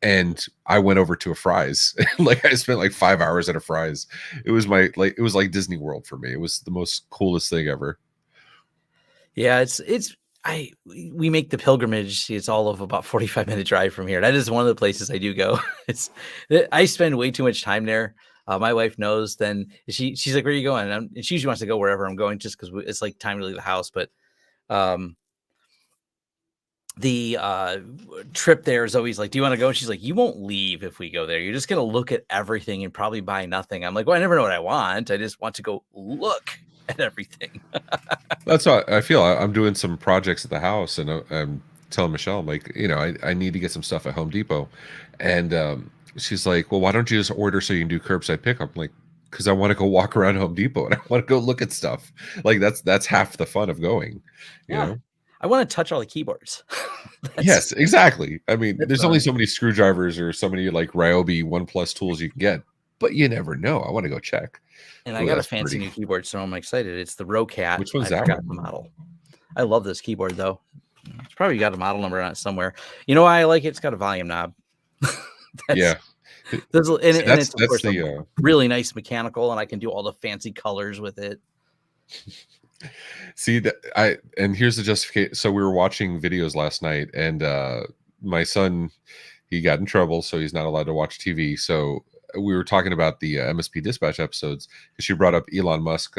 And I went over to a Fry's. Like I spent like 5 hours at a Fry's. It was like Disney World for me. It was the most coolest thing ever. Yeah, we make the pilgrimage. It's all of about 45-minute drive from here. That is one of the places I do go. I spend way too much time there. My wife knows. Then she's like, "Where are you going?" And she usually wants to go wherever I'm going, just because it's like time to leave the house. But the trip there is always like, "Do you want to go?" And she's like, "You won't leave if we go there. You're just gonna look at everything and probably buy nothing." I'm like, "Well, I never know what I want. I just want to go look at everything." That's how I feel. I'm doing some projects at the house, and I'm telling Michelle, I'm like, I need to get some stuff at Home Depot, and she's like, "Well, why don't you just order so you can do curbside pickup?" I'm like, because I want to go walk around Home Depot and I want to go look at stuff. Like that's half the fun of going. Yeah, I want to touch all the keyboards. Yes, exactly. I mean, there's only fun. so many screwdrivers or so many like Ryobi 1+ tools you can get, but you never know. I want to go check. And I Ooh, got a that's fancy pretty. new keyboard, so I'm excited. It's the Rocat. Which one's I that forgot one? the model. I love this keyboard though. It's probably got a model number on it somewhere. You know why I like it? It's got a volume knob. Yeah. And See, it's of that's course the a really nice mechanical, and I can do all the fancy colors with it. See that and here's the justification. So we were watching videos last night, and my son, he got in trouble, so he's not allowed to watch TV. So we were talking about the MSP Dispatch episodes because she brought up Elon Musk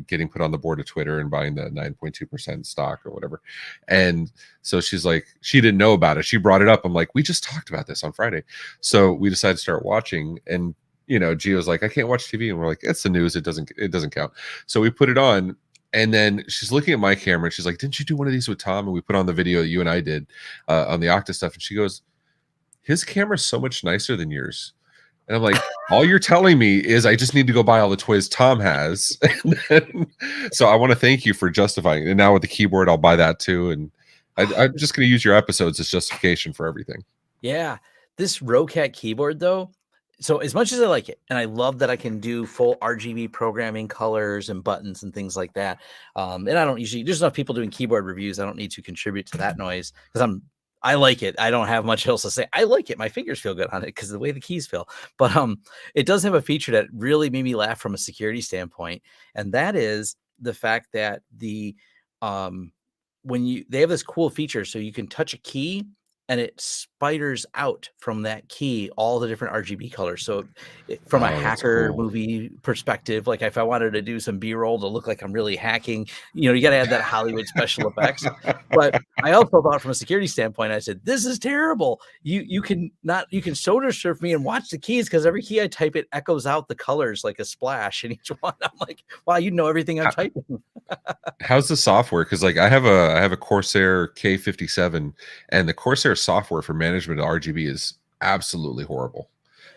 getting put on the board of Twitter and buying the 9.2% stock or whatever. And so she's like, she didn't know about it. She brought it up. I'm like, we just talked about this on Friday. So we decided to start watching, and Gio's like, I can't watch TV, and we're like, it's the news. It doesn't count. So we put it on. And then she's looking at my camera and she's like, didn't you do one of these with Tom? And we put on the video that you and I did on the Okta stuff. And she goes, his camera's so much nicer than yours. And I'm like, all you're telling me is I just need to go buy all the toys Tom has. So I want to thank you for justifying it. And now with the keyboard, I'll buy that too. And I'm just going to use your episodes as justification for everything. Yeah. This Rocat keyboard though, so as much as I like it, and I love that I can do full RGB programming, colors and buttons and things like that. And I don't usually, there's enough people doing keyboard reviews. I don't need to contribute to that noise because I like it. I don't have much else to say. I like it. My fingers feel good on it because of the way the keys feel. But it does have a feature that really made me laugh from a security standpoint, and that is the fact that they have this cool feature, so you can touch a key and it spiders out from that key all the different RGB colors. So from a hacker movie perspective, like if I wanted to do some B-roll to look like I'm really hacking, you got to add that Hollywood special effects. But I also thought from a security standpoint, I said, this is terrible. You can soda surf me and watch the keys because every key I type, it echoes out the colors like a splash in each one. I'm like, wow, you know everything I'm typing. How's the software? Because like I have a Corsair K57, and the Corsair software for management of RGB is absolutely horrible.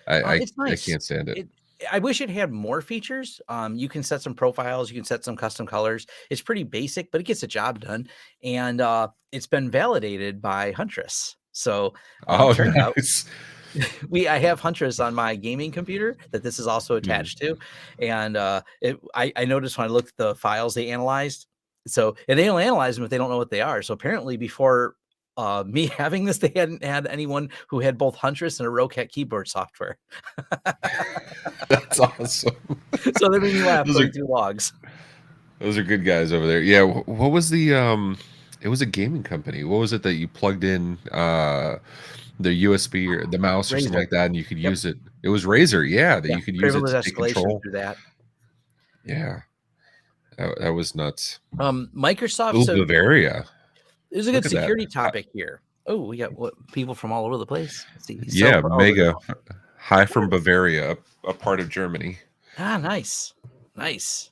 It's nice. I can't stand it. I wish it had more features. You can set some profiles, you can set some custom colors. It's pretty basic, but it gets the job done. And it's been validated by Huntress. So turns out I have Huntress on my gaming computer that this is also attached to. And I noticed when I looked at the files they analyzed. So and they don't analyze them if they don't know what they are. So apparently before me having this, they hadn't had anyone who had both Huntress and a Rocat keyboard software. That's awesome. So they made me laugh going through logs. Those are good guys over there. Yeah. What was the it was a gaming company. What was it that you plugged in the USB or the mouse or something Razer. like that, and you could Yep. use it. It was Razer, yeah, that Yeah. you could use it Privilege to take escalation control. through that. Yeah, that was nuts. Microsoft. Ooh, So Bavaria. there's a good Look at that. security topic here. Oh, we got people from all over the place. Let's see. So, Yeah, oh, mega. Hi from Bavaria, a part of Germany. nice, nice.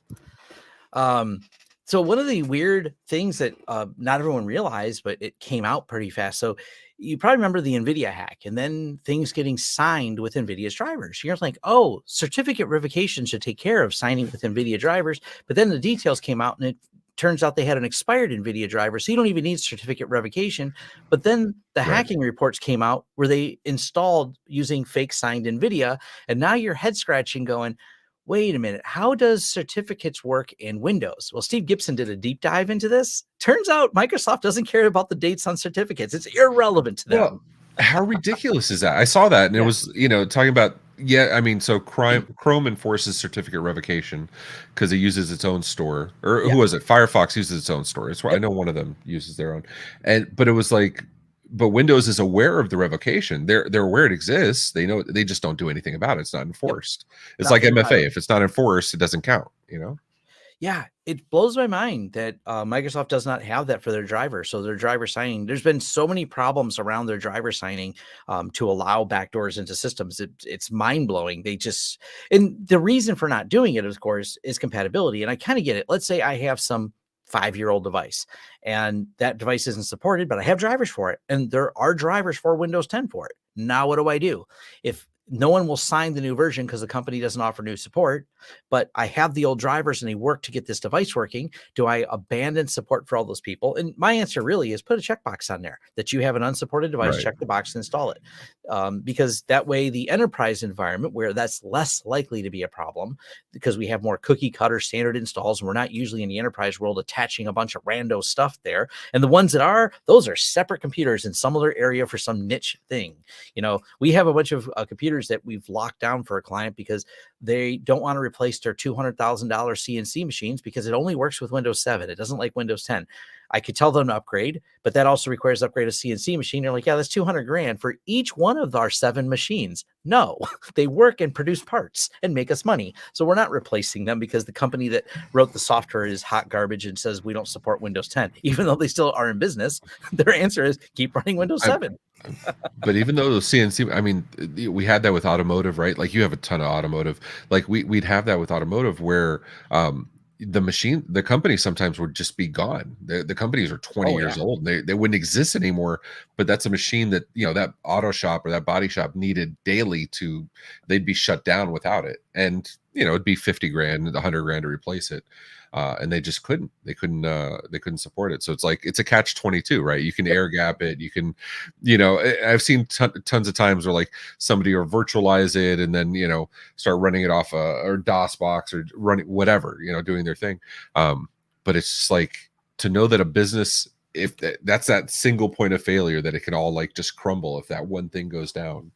So one of the weird things that not everyone realized, but it came out pretty fast. So you probably remember the NVIDIA hack and then things getting signed with NVIDIA's drivers. You're like, oh, certificate revocation should take care of signing with NVIDIA drivers. But then the details came out and it turns out they had an expired NVIDIA driver. So you don't even need certificate revocation. But then the Right. hacking reports came out where they installed using fake signed NVIDIA. And now you're head scratching going, wait a minute, how does certificates work in Windows? Well, Steve Gibson did a deep dive into this. Turns out Microsoft doesn't care about the dates on certificates. It's irrelevant to them. Well, how ridiculous is that? I saw that, and it was, talking about, I mean, so Chrome enforces certificate revocation because it uses its own store, or who was it? Firefox uses its own store. It's where I know one of them uses their own, but it was like, but Windows is aware of the revocation. They're aware it exists. They know, they just don't do anything about it. It's not enforced. It's like Nothing about MFA. it. If it's not enforced, it doesn't count. Yeah, it blows my mind that Microsoft does not have that for their driver. So their driver signing, there's been so many problems around their driver signing to allow backdoors into systems. It's mind blowing. And the reason for not doing it, of course, is compatibility. And I kind of get it. Let's say I have some 5-year-old device and that device isn't supported, but I have drivers for it. And there are drivers for Windows 10 for it. Now, what do? If no one will sign the new version because the company doesn't offer new support, but I have the old drivers and they work to get this device working. Do I abandon support for all those people? And my answer really is put a checkbox on there that you have an unsupported device, Right. check the box and install it. Because that way the enterprise environment where that's less likely to be a problem because we have more cookie cutter standard installs and we're not usually in the enterprise world attaching a bunch of rando stuff there. And the ones that are, those are separate computers in some other area for some niche thing. We have a bunch of computers that we've locked down for a client because they don't want to replace their $200,000 CNC machines because it only works with Windows 7. It doesn't like Windows 10. I could tell them to upgrade, but that also requires upgrade a CNC machine. They're like, yeah, that's 200 grand for each one of our 7 machines. No, they work and produce parts and make us money. So we're not replacing them because the company that wrote the software is hot garbage and says we don't support Windows 10, even though they still are in business. Their answer is keep running Windows 7. But even though the CNC, I mean, we had that with automotive, right? Like you have a ton of automotive. Like we'd have that with automotive where the company sometimes would just be gone. The companies are 20 years old. They wouldn't exist anymore. But that's a machine that, that auto shop or that body shop needed daily they'd be shut down without it. And, it'd be 50 grand, 100 grand to replace it. And they just couldn't. They couldn't support it. So it's like it's a catch-22, right? You can air gap it. You can, I've seen tons of times where like somebody will virtualize it and then start running it off or DOS box or running whatever, doing their thing. But it's just like to know that a business, if that's that single point of failure, that it can all like just crumble if that one thing goes down.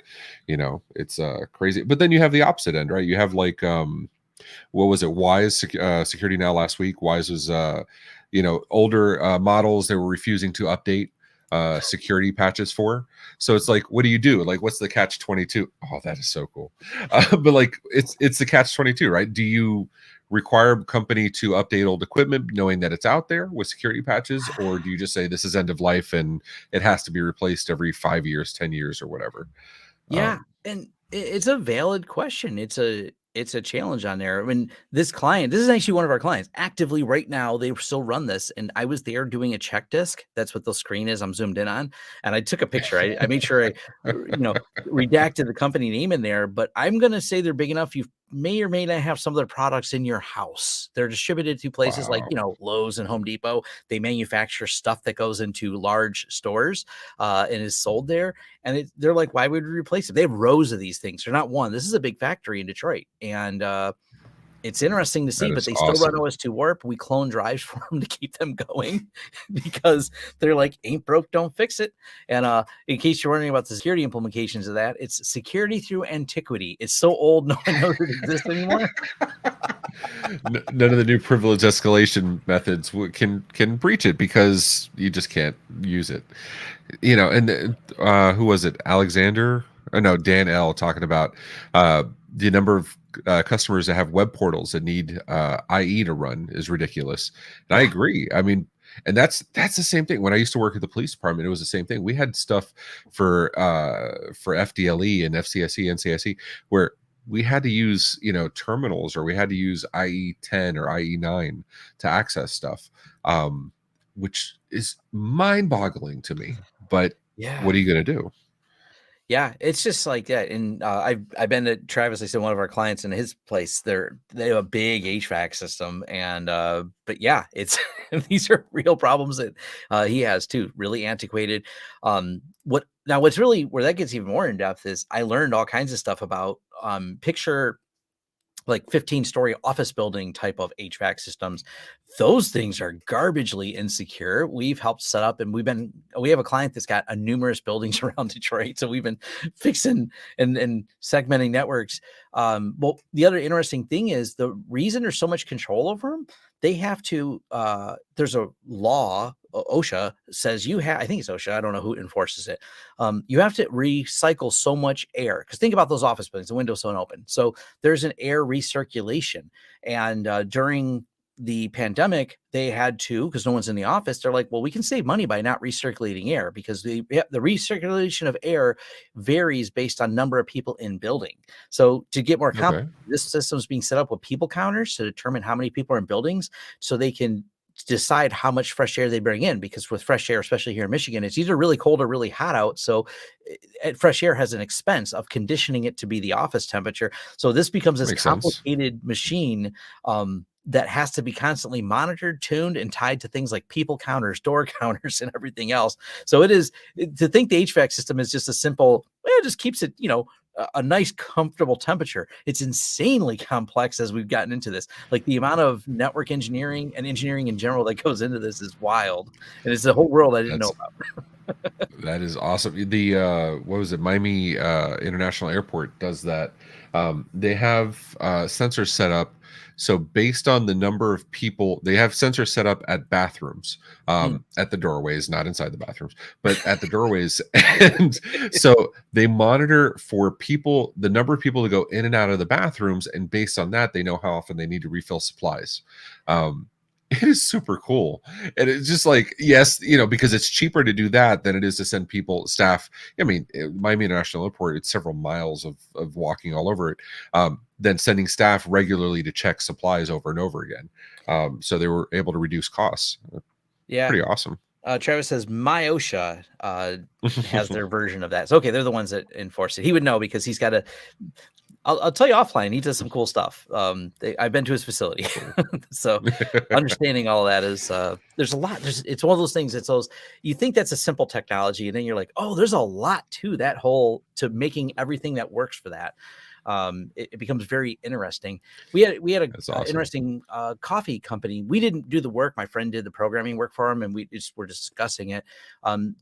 It's crazy. But then you have the opposite end, right? You have like what was it? Wise Security Now last week. Wise was older models they were refusing to update security patches for. So it's like, what do you do? Like, what's the catch-22? Oh, that is so cool. But like, it's the catch-22, right? Do you require a company to update old equipment knowing that it's out there with security patches, or do you just say this is end of life and it has to be replaced every 5 years, 10 years, or whatever? Yeah, and it's a valid question. It's a challenge on there. I mean, this is actually one of our clients actively right now. They still run this. And I was there doing a check disk. That's what the screen is I'm zoomed in on. And I took a picture. I made sure I, redacted the company name in there, but I'm going to say they're big enough. You may or may not have some of their products in your house. They're distributed to places like, Lowe's and Home Depot. They manufacture stuff that goes into large stores and is sold there. And they're like, why would we replace it? They have rows of these things. They're not one. This is a big factory in Detroit. And It's interesting to see, That but is they still run awesome. OS 2 warp. We clone drives for them to keep them going because they're like, ain't broke, don't fix it. And in case you're wondering about the security implications of that, it's security through antiquity. It's so old, no one knows it exists anymore. None of the new privilege escalation methods can breach it because you just can't use it. And who was it? Alexander? Oh, no, Dan L. talking about the number of customers that have web portals that need IE to run is ridiculous. And I Yeah. agree. I mean, and that's the same thing. When I used to work at the police department, it was the same thing. We had stuff for FDLE and FCSE, NCSE, where we had to use terminals, or we had to use IE10 or IE9 to access stuff, which is mind-boggling to me. But Yeah. what are you going to do? Yeah, it's just like that. And I've been to Travis. I said one of our clients in his place. They have a big HVAC system, and but yeah, it's these are real problems that he has too. Really antiquated. What's really where that gets even more in depth is I learned all kinds of stuff about picture like 15-story office building type of HVAC systems. Those things are garbagely insecure. We've helped set up, and we have a client that's got numerous buildings around Detroit. So we've been fixing and segmenting networks. Well, the other interesting thing is the reason there's so much control over them, they have to, there's a law, OSHA says I think it's OSHA. I don't know who enforces it. You have to recycle so much air, because think about those office buildings, the windows don't open. So there's an air recirculation. And during the pandemic, they had to, because no one's in the office, they're like, well, we can save money by not recirculating air, because the recirculation of air varies based on number of people in building. So to get more Okay. this system's being set up with people counters to determine how many people are in buildings, so they can decide how much fresh air they bring in, because with fresh air, especially here in Michigan, it's either really cold or really hot out. So fresh air has an expense of conditioning it to be the office temperature. So this becomes this Makes sense. complicated machine that has to be constantly monitored, tuned, and tied to things like people counters, door counters, and everything else. So to think the HVAC system is just a simple, well, it just keeps it, a nice, comfortable temperature. It's insanely complex as we've gotten into this. Like the amount of network engineering and engineering in general that goes into this is wild. And it's a whole world I didn't know That's about. That is awesome. The what was it? Miami International Airport does that. They have sensors set up. So based on the number of people, they have sensors set up at bathrooms, Hmm. at the doorways, not inside the bathrooms, but at the doorways. And so they monitor for people, the number of people to go in and out of the bathrooms, and based on that, they know how often they need to refill supplies. It is super cool. And it's just like, yes, because it's cheaper to do that than it is to send staff. I mean, Miami International Airport, it's several miles of walking all over it, than sending staff regularly to check supplies over and over again. So they were able to reduce costs. Yeah. Pretty awesome. Travis says MyOSHA has their version of that. So, okay, they're the ones that enforce it. He would know because he's got I'll tell you offline. He does some cool stuff. I've been to his facility, so understanding all of that is there's a lot. It's one of those things. It's those, you think that's a simple technology, and then you're like, oh, there's a lot to that to making everything that works for that. It becomes very interesting. We had a That's awesome. interesting coffee company. We didn't do the work. My friend did the programming work for him, and we just were discussing it.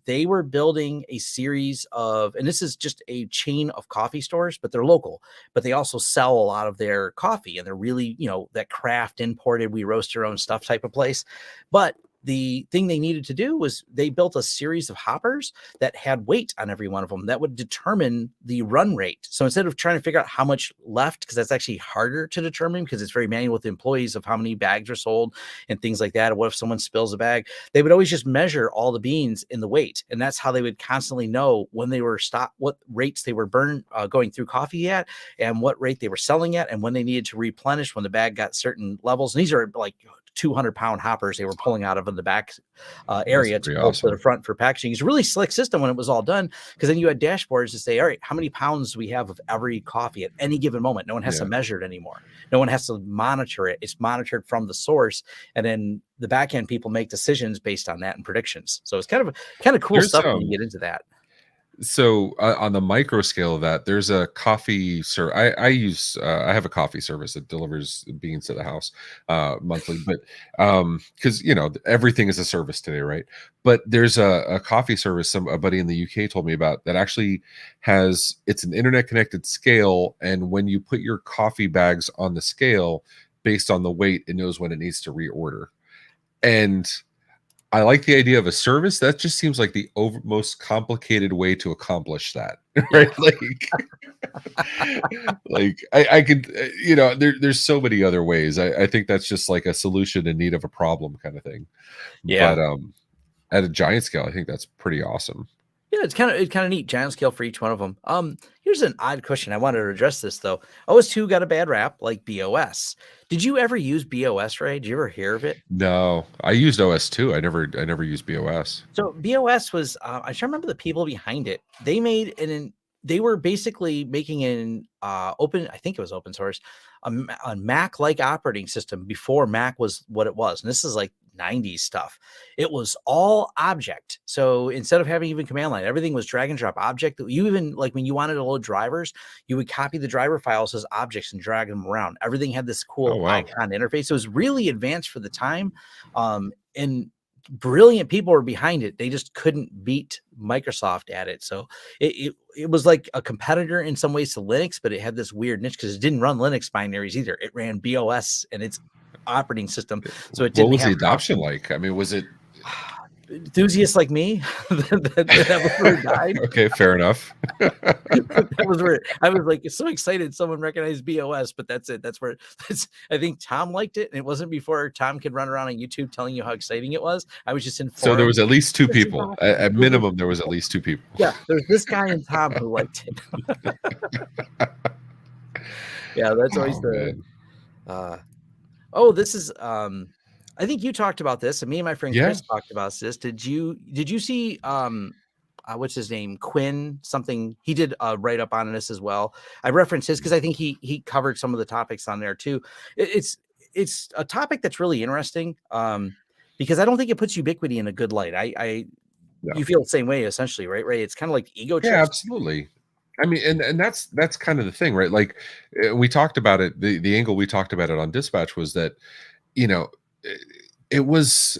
They were building a series of, and this is just a chain of coffee stores, but they're local, but they also sell a lot of their coffee, and they're really, that craft imported, we roast our own stuff type of place. But the thing they needed to do was they built a series of hoppers that had weight on every one of them that would determine the run rate. So instead of trying to figure out how much left, because that's actually harder to determine because it's very manual with the employees of how many bags are sold and things like that. Or what if someone spills a bag? They would always just measure all the beans in the weight. And that's how they would constantly know when they were stopped, what rates they were going through coffee at, and what rate they were selling at, and when they needed to replenish when the bag got certain levels. And these are like 200-pound hoppers they were pulling out of in the back area to pull to the front for packaging. It's a really slick system when it was all done, because then you had dashboards to say, all right, how many pounds do we have of every coffee at any given moment? No one has to measure it anymore. No one has to monitor it. It's monitored from the source, and then the back end people make decisions based on that and predictions. So it's kind of cool stuff when you get into that. So on the micro scale of that, there's a coffee I have a coffee service that delivers beans to the house monthly, but because everything is a service today, right? But there's a coffee service a buddy in the UK told me about that actually it's an internet connected scale, and when you put your coffee bags on the scale based on the weight, it knows when it needs to reorder. And I like the idea of a service. That just seems like the most complicated way to accomplish that, Yeah. right? Like I could, there's so many other ways. I think that's just like a solution in need of a problem kind of thing. Yeah. But at a giant scale, I think that's pretty awesome. Yeah, it's kind of neat. Giant scale for each one of them. Here's an odd question. I wanted to address this though. OS2 got a bad rap, like BOS. Did you ever use BOS, Ray? Did you ever hear of it? No, I used OS2. I never used BOS. So BOS was, I try to remember the people behind it. They were basically making an open, I think it was open source, a Mac-like operating system before Mac was what it was. And this is like 90s stuff. It was all object. So instead of having even command line, everything was drag and drop object. You even like when you wanted to load drivers, you would copy the driver files as objects and drag them around. Everything had this Oh cool wow. icon interface. It was really advanced for the time. And brilliant people were behind it. They just couldn't beat Microsoft at it. So it was like a competitor in some ways to Linux, but it had this weird niche because it didn't run Linux binaries either. It ran BOS and its operating system. So it What didn't was the have adoption like? I mean, was it enthusiasts like me that was where it died. okay? Fair enough. That was where I was like so excited someone recognized BOS, but that's it. I think Tom liked it, and it wasn't before Tom could run around on YouTube telling you how exciting it was. I was just So informed. there was at least two This is people. awesome. At minimum, there was at least two people. Yeah, there's this guy and Tom who liked it. Yeah, that's always Oh, man. This is I think you talked about this, and me and my friend yeah. Chris talked about this. Did you see what's his name? Quinn something. He did a write up on this as well. I referenced his because I think he covered some of the topics on there too. It's a topic that's really interesting because I don't think it puts Ubiquiti in a good light. No. You feel the same way essentially, right? Ray? It's kind of like ego trips. Yeah, absolutely. I mean, and that's kind of the thing, right? Like we talked about it. The angle we talked about it on Dispatch was that you know it, it was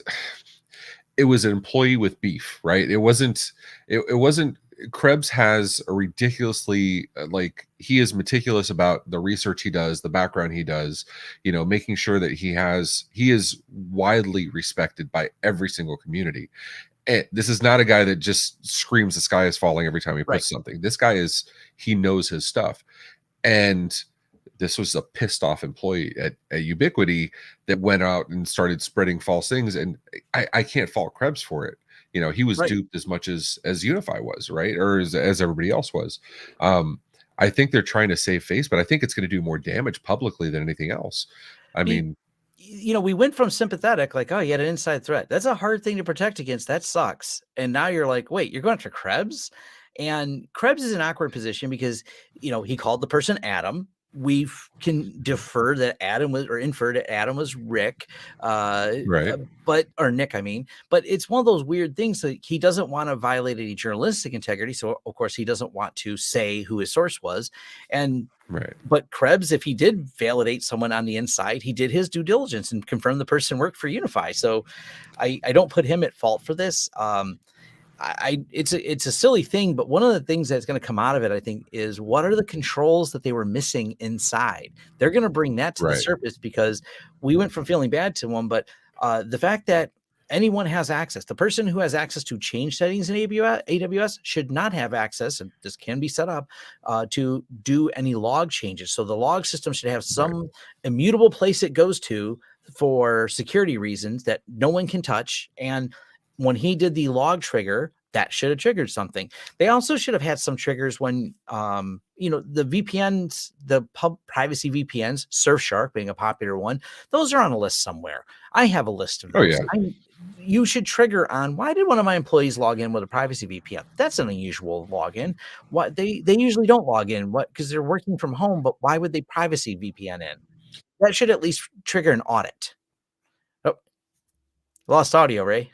an employee with beef, right? It wasn't Krebs has a ridiculously like he is meticulous about the research he does, the background he does, making sure that he is widely respected by every single community. And this is not a guy that just screams the sky is falling every time he puts something. This guy he knows his stuff. And this was a pissed off employee at Ubiquiti that went out and started spreading false things. And I can't fault Krebs for it. He was duped as much as UnIFi was, right? Or as everybody else was. I think they're trying to save face, but I think it's going to do more damage publicly than anything else. I mean, we went from sympathetic, like, oh, you had an inside threat. That's a hard thing to protect against. That sucks. And now you're like, wait, you're going after Krebs? And Krebs is in an awkward position because, he called the person Adam. We can defer that Adam was, or infer that Adam was Rick, right. or Nick, I mean, but it's one of those weird things that he doesn't want to violate any journalistic integrity. So of course he doesn't want to say who his source was. And right. But Krebs, if he did validate someone on the inside, he did his due diligence and confirmed the person worked for UnIFi. So I don't put him at fault for this. It's a silly thing, but one of the things that's going to come out of it, I think, is what are the controls that they were missing inside? They're going to bring that to the surface because we went from feeling bad to one, but the fact that anyone has access, the person who has access to change settings in AWS should not have access, and this can be set up to do any log changes. So the log system should have some immutable place it goes to for security reasons that no one can touch. And when he did the log trigger, that should have triggered something. They also should have had some triggers when, the VPNs, the privacy VPNs, Surfshark being a popular one, those are on a list somewhere. I have a list of those. Oh, yeah. You should trigger on why did one of my employees log in with a privacy VPN? That's an unusual login. What they usually don't log in, because they're working from home, but why would they privacy VPN in? That should at least trigger an audit. Oh, lost audio, Ray.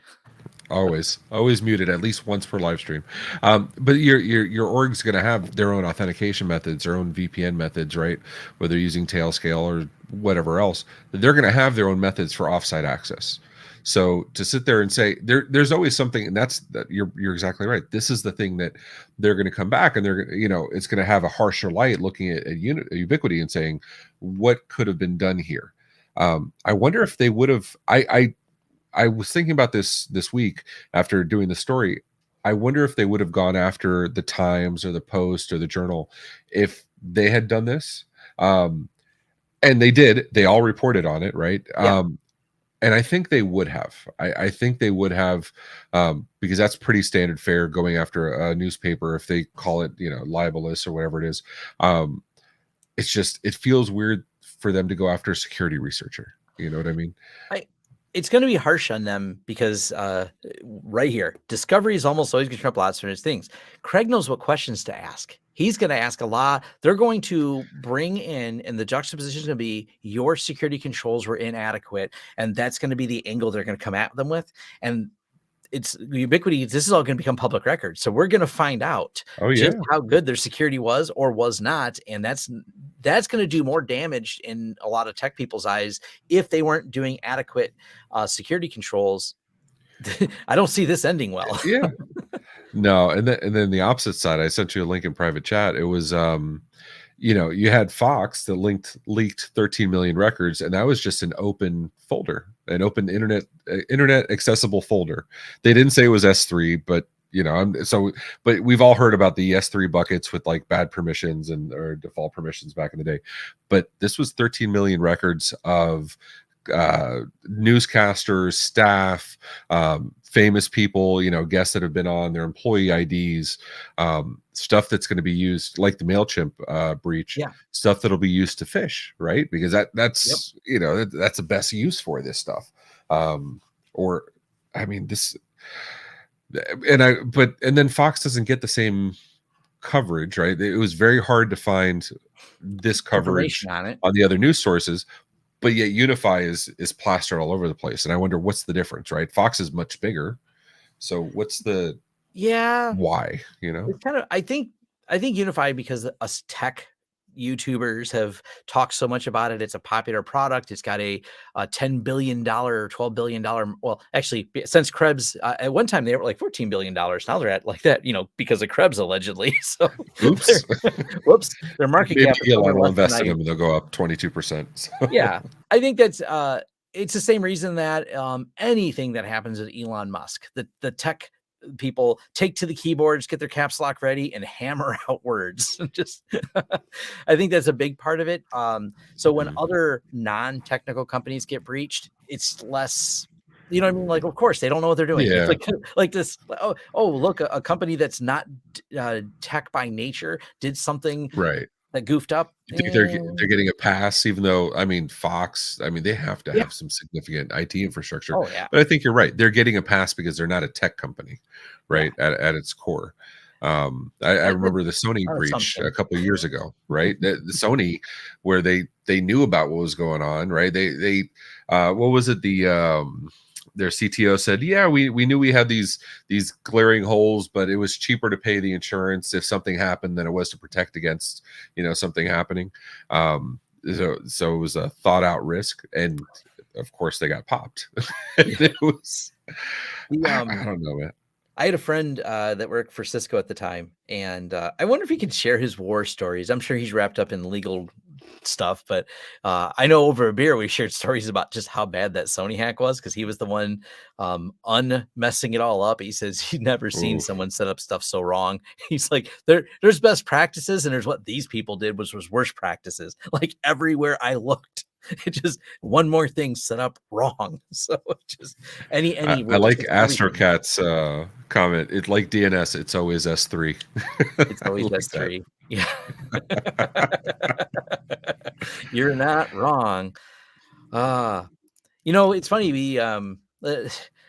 Always muted at least once per live stream. But your org's going to have their own authentication methods, their own VPN methods, right? Whether using Tailscale or whatever else, they're going to have their own methods for offsite access. So to sit there and say there's always something, and you're exactly right. This is the thing that they're going to come back, and they're, it's going to have a harsher light looking at Ubiquiti and saying what could have been done here. I wonder if they would have. I was thinking about this week after doing the story. I wonder if they would have gone after the Times or the Post or the Journal if they had done this. And they did. They all reported on it, right? Yeah. And I think they would have. I think they would have, because that's pretty standard fare going after a newspaper if they call it, libelous or whatever it is. It's just, it feels weird for them to go after a security researcher. You know what I mean? It's going to be harsh on them because right here, discovery is almost always going to trump lots of things. Craig knows what questions to ask. He's going to ask a lot. They're going to bring in, and the juxtaposition is going to be your security controls were inadequate. And that's going to be the angle they're going to come at them with. And it's Ubiquiti. This is all going to become public record. So we're going to find out just how good their security was or was not. And that's going to do more damage in a lot of tech people's eyes if they weren't doing adequate security controls. I don't see this ending well. Yeah. No. And then the opposite side, I sent you a link in private chat. It was, you had Fox that leaked 13 million records, and that was just an open folder, an open internet accessible folder. They didn't say it was S3, but but we've all heard about the S3 buckets with like bad permissions or default permissions back in the day. But this was 13 million records of newscasters, staff, famous people, guests that have been on, their employee IDs, stuff that's going to be used like the MailChimp breach, stuff that'll be used to phish, right? Because that's that's the best use for this stuff. And then Fox doesn't get the same coverage, right? It was very hard to find this coverage on the other news sources. But yet UnIFi is plastered all over the place. And I wonder what's the difference, right? Fox is much bigger. So what's the why, It's kind of, I think UnIFi, because us tech YouTubers have talked so much about it. It's a popular product. It's got a $10 billion or $12 billion. Well, actually, since Krebs, at one time they were like $14 billion. Now they're at like that, because of Krebs allegedly. So, oops, whoops, their market cap. Elon will invest in them and they'll go up 22%. So. Yeah, I think that's it's the same reason that anything that happens with Elon Musk, the tech people take to the keyboards, get their caps lock ready, and hammer out words. Just, I think that's a big part of it. So when other non-technical companies get breached, it's less, you know what I mean? Like, of course, they don't know what they're doing. Yeah. It's like this. Oh, look, a company that's not tech by nature did something right that goofed up. They're getting a pass, even though, Fox, they have to have some significant IT infrastructure. Oh, yeah. But I think you're right. They're getting a pass because they're not a tech company, right? At its core. I remember the Sony breach a couple of years ago, right? The Sony, where they knew about what was going on, right? They what was it? Their CTO said, yeah, we knew we had these glaring holes, but it was cheaper to pay the insurance if something happened than it was to protect against, something happening. So it was a thought out risk. And of course they got popped. It was, I don't know, man. I had a friend that worked for Cisco at the time, and I wonder if he could share his war stories. I'm sure he's wrapped up in legal stuff, but I know over a beer we shared stories about just how bad that Sony hack was, because he was the one unmessing it all up. He says he'd never seen someone set up stuff so wrong. He's like, there's best practices, and there's what these people did was worst practices. Like everywhere I looked, it just one more thing set up wrong. So just any I like Astrocat's comment. It's like DNS. It's always S3. It's always S3. Yeah. You're not wrong. It's funny. We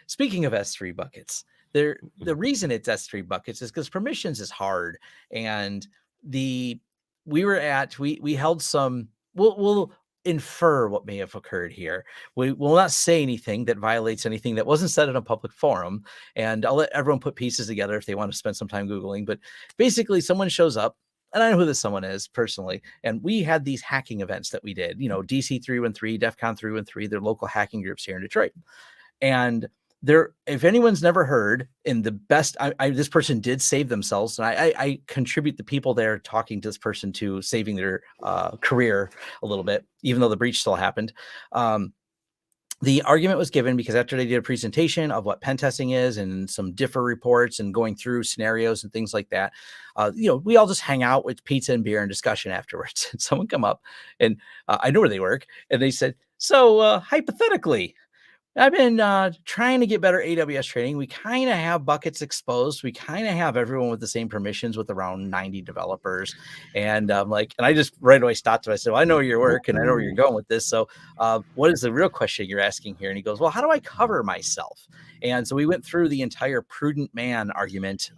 speaking of S3 buckets, the reason it's S3 buckets is because permissions is hard, and we held some. We'll infer what may have occurred here. We will not say anything that violates anything that wasn't said in a public forum, and I'll let everyone put pieces together if they want to spend some time Googling. But basically, someone shows up, and I know who this someone is personally, and we had these hacking events that we did, DC 313, DEF CON 313, they're local hacking groups here in Detroit. And there, if anyone's never heard, in the best, this person did save themselves, and I contribute the people there talking to this person to saving their career a little bit, even though the breach still happened. The argument was given because after they did a presentation of what pen testing is and some differ reports and going through scenarios and things like that, we all just hang out with pizza and beer and discussion afterwards. And someone come up, and I know where they work, and they said, so hypothetically, I've been trying to get better AWS training. We kind of have buckets exposed. We kind of have everyone with the same permissions with around 90 developers. And I'm like, and I just right away stopped him. I said, well, I know your work and I know where you're going with this. So what is the real question you're asking here? And he goes, well, how do I cover myself? And so we went through the entire prudent man argument,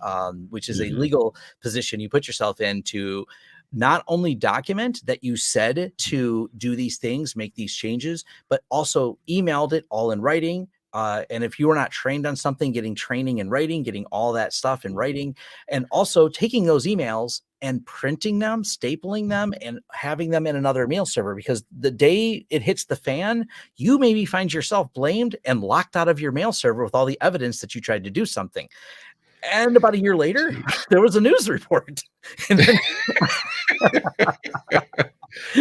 which is a legal position you put yourself in to not only document that you said to do these things, make these changes, but also emailed it all in writing. And if you were not trained on something, getting training in writing, getting all that stuff in writing, and also taking those emails and printing them, stapling them, and having them in another mail server, because the day it hits the fan, you maybe find yourself blamed and locked out of your mail server with all the evidence that you tried to do something. And about a year later, there was a news report. And then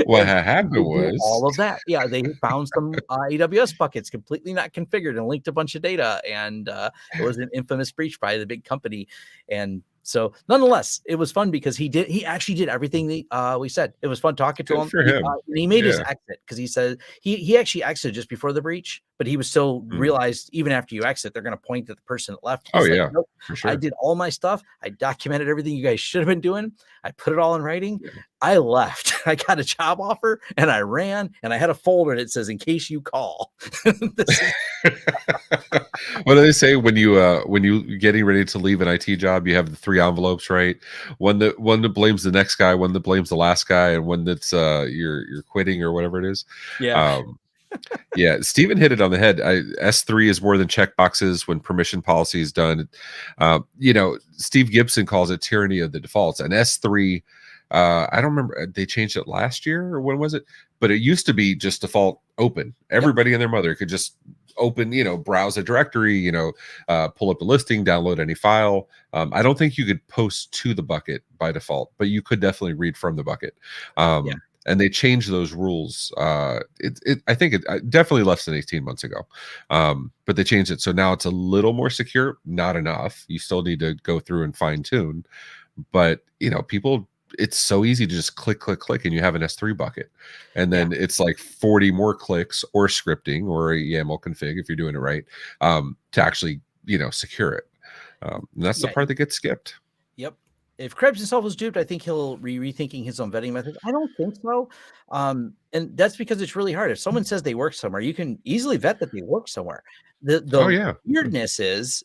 what happened was all of that. Yeah, they found some AWS buckets completely not configured and linked a bunch of data. And it was an infamous breach by the big company. And so nonetheless, it was fun because he actually did everything we said. It was fun talking to him. for him. He made his exit because he said he actually exited just before the breach, but he was still realized even after you exit, they're going to point at the person that left. He's like, nope, for sure. I did all my stuff. I documented everything you guys should have been doing. I put it all in writing. I left. I got a job offer and I ran, and I had a folder that says, in case you call. What do they say when you getting ready to leave an IT job? You have the 3 envelopes, right? One that blames the next guy, one that blames the last guy, and one that's you're quitting or whatever it is. Yeah. Yeah, Stephen hit it on the head. S3 is more than checkboxes when permission policy is done. Steve Gibson calls it tyranny of the defaults. And S3, I don't remember, they changed it last year or when was it? But it used to be just default open. Everybody and their mother could just open, browse a directory, pull up a listing, download any file. I don't think you could post to the bucket by default, but you could definitely read from the bucket. And they changed those rules. I think it definitely less than 18 months ago. But they changed it. So now it's a little more secure, not enough. You still need to go through and fine tune. But, people, it's so easy to just click, and you have an S3 bucket. And then it's like 40 more clicks or scripting or a YAML config, if you're doing it right, to actually, secure it. And that's the part that gets skipped. Yep. If Krebs himself was duped, I think he'll be rethinking his own vetting method. I don't think so. And that's because it's really hard. If someone says they work somewhere, you can easily vet that they work somewhere. The weirdness is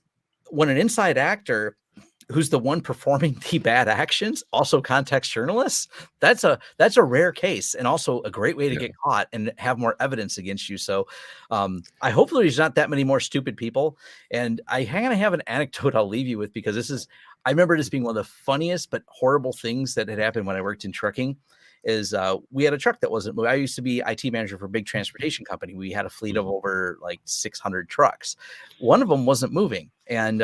when an inside actor who's the one performing the bad actions also contacts journalists. That's a rare case, and also a great way to get caught and have more evidence against you. So I hopefully there's not that many more stupid people. And I kind of have an anecdote I'll leave you with, because I remember this being one of the funniest but horrible things that had happened when I worked in trucking. Is we had a truck that wasn't moving. I used to be IT manager for a big transportation company. We had a fleet of over like 600 trucks. One of them wasn't moving. And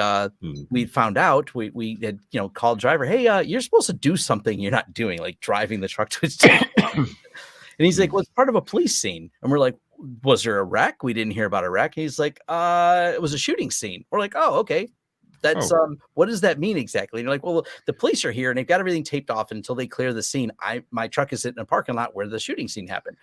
we found out, we had, called driver, hey, you're supposed to do something you're not doing, like driving the truck to its destination. And he's like, well, it's part of a police scene. And we're like, was there a wreck? We didn't hear about a wreck. And he's like, it was a shooting scene. We're like, oh, okay. That's what does that mean exactly? And you're like, well, the police are here and they've got everything taped off until they clear the scene. My truck is sitting in a parking lot where the shooting scene happened.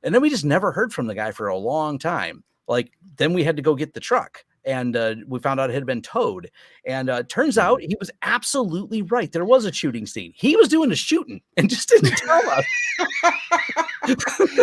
And then we just never heard from the guy for a long time. Like, then we had to go get the truck. and we found out it had been towed. And turns Mhm. out he was absolutely right. There was a shooting scene. He was doing the shooting and just didn't tell us.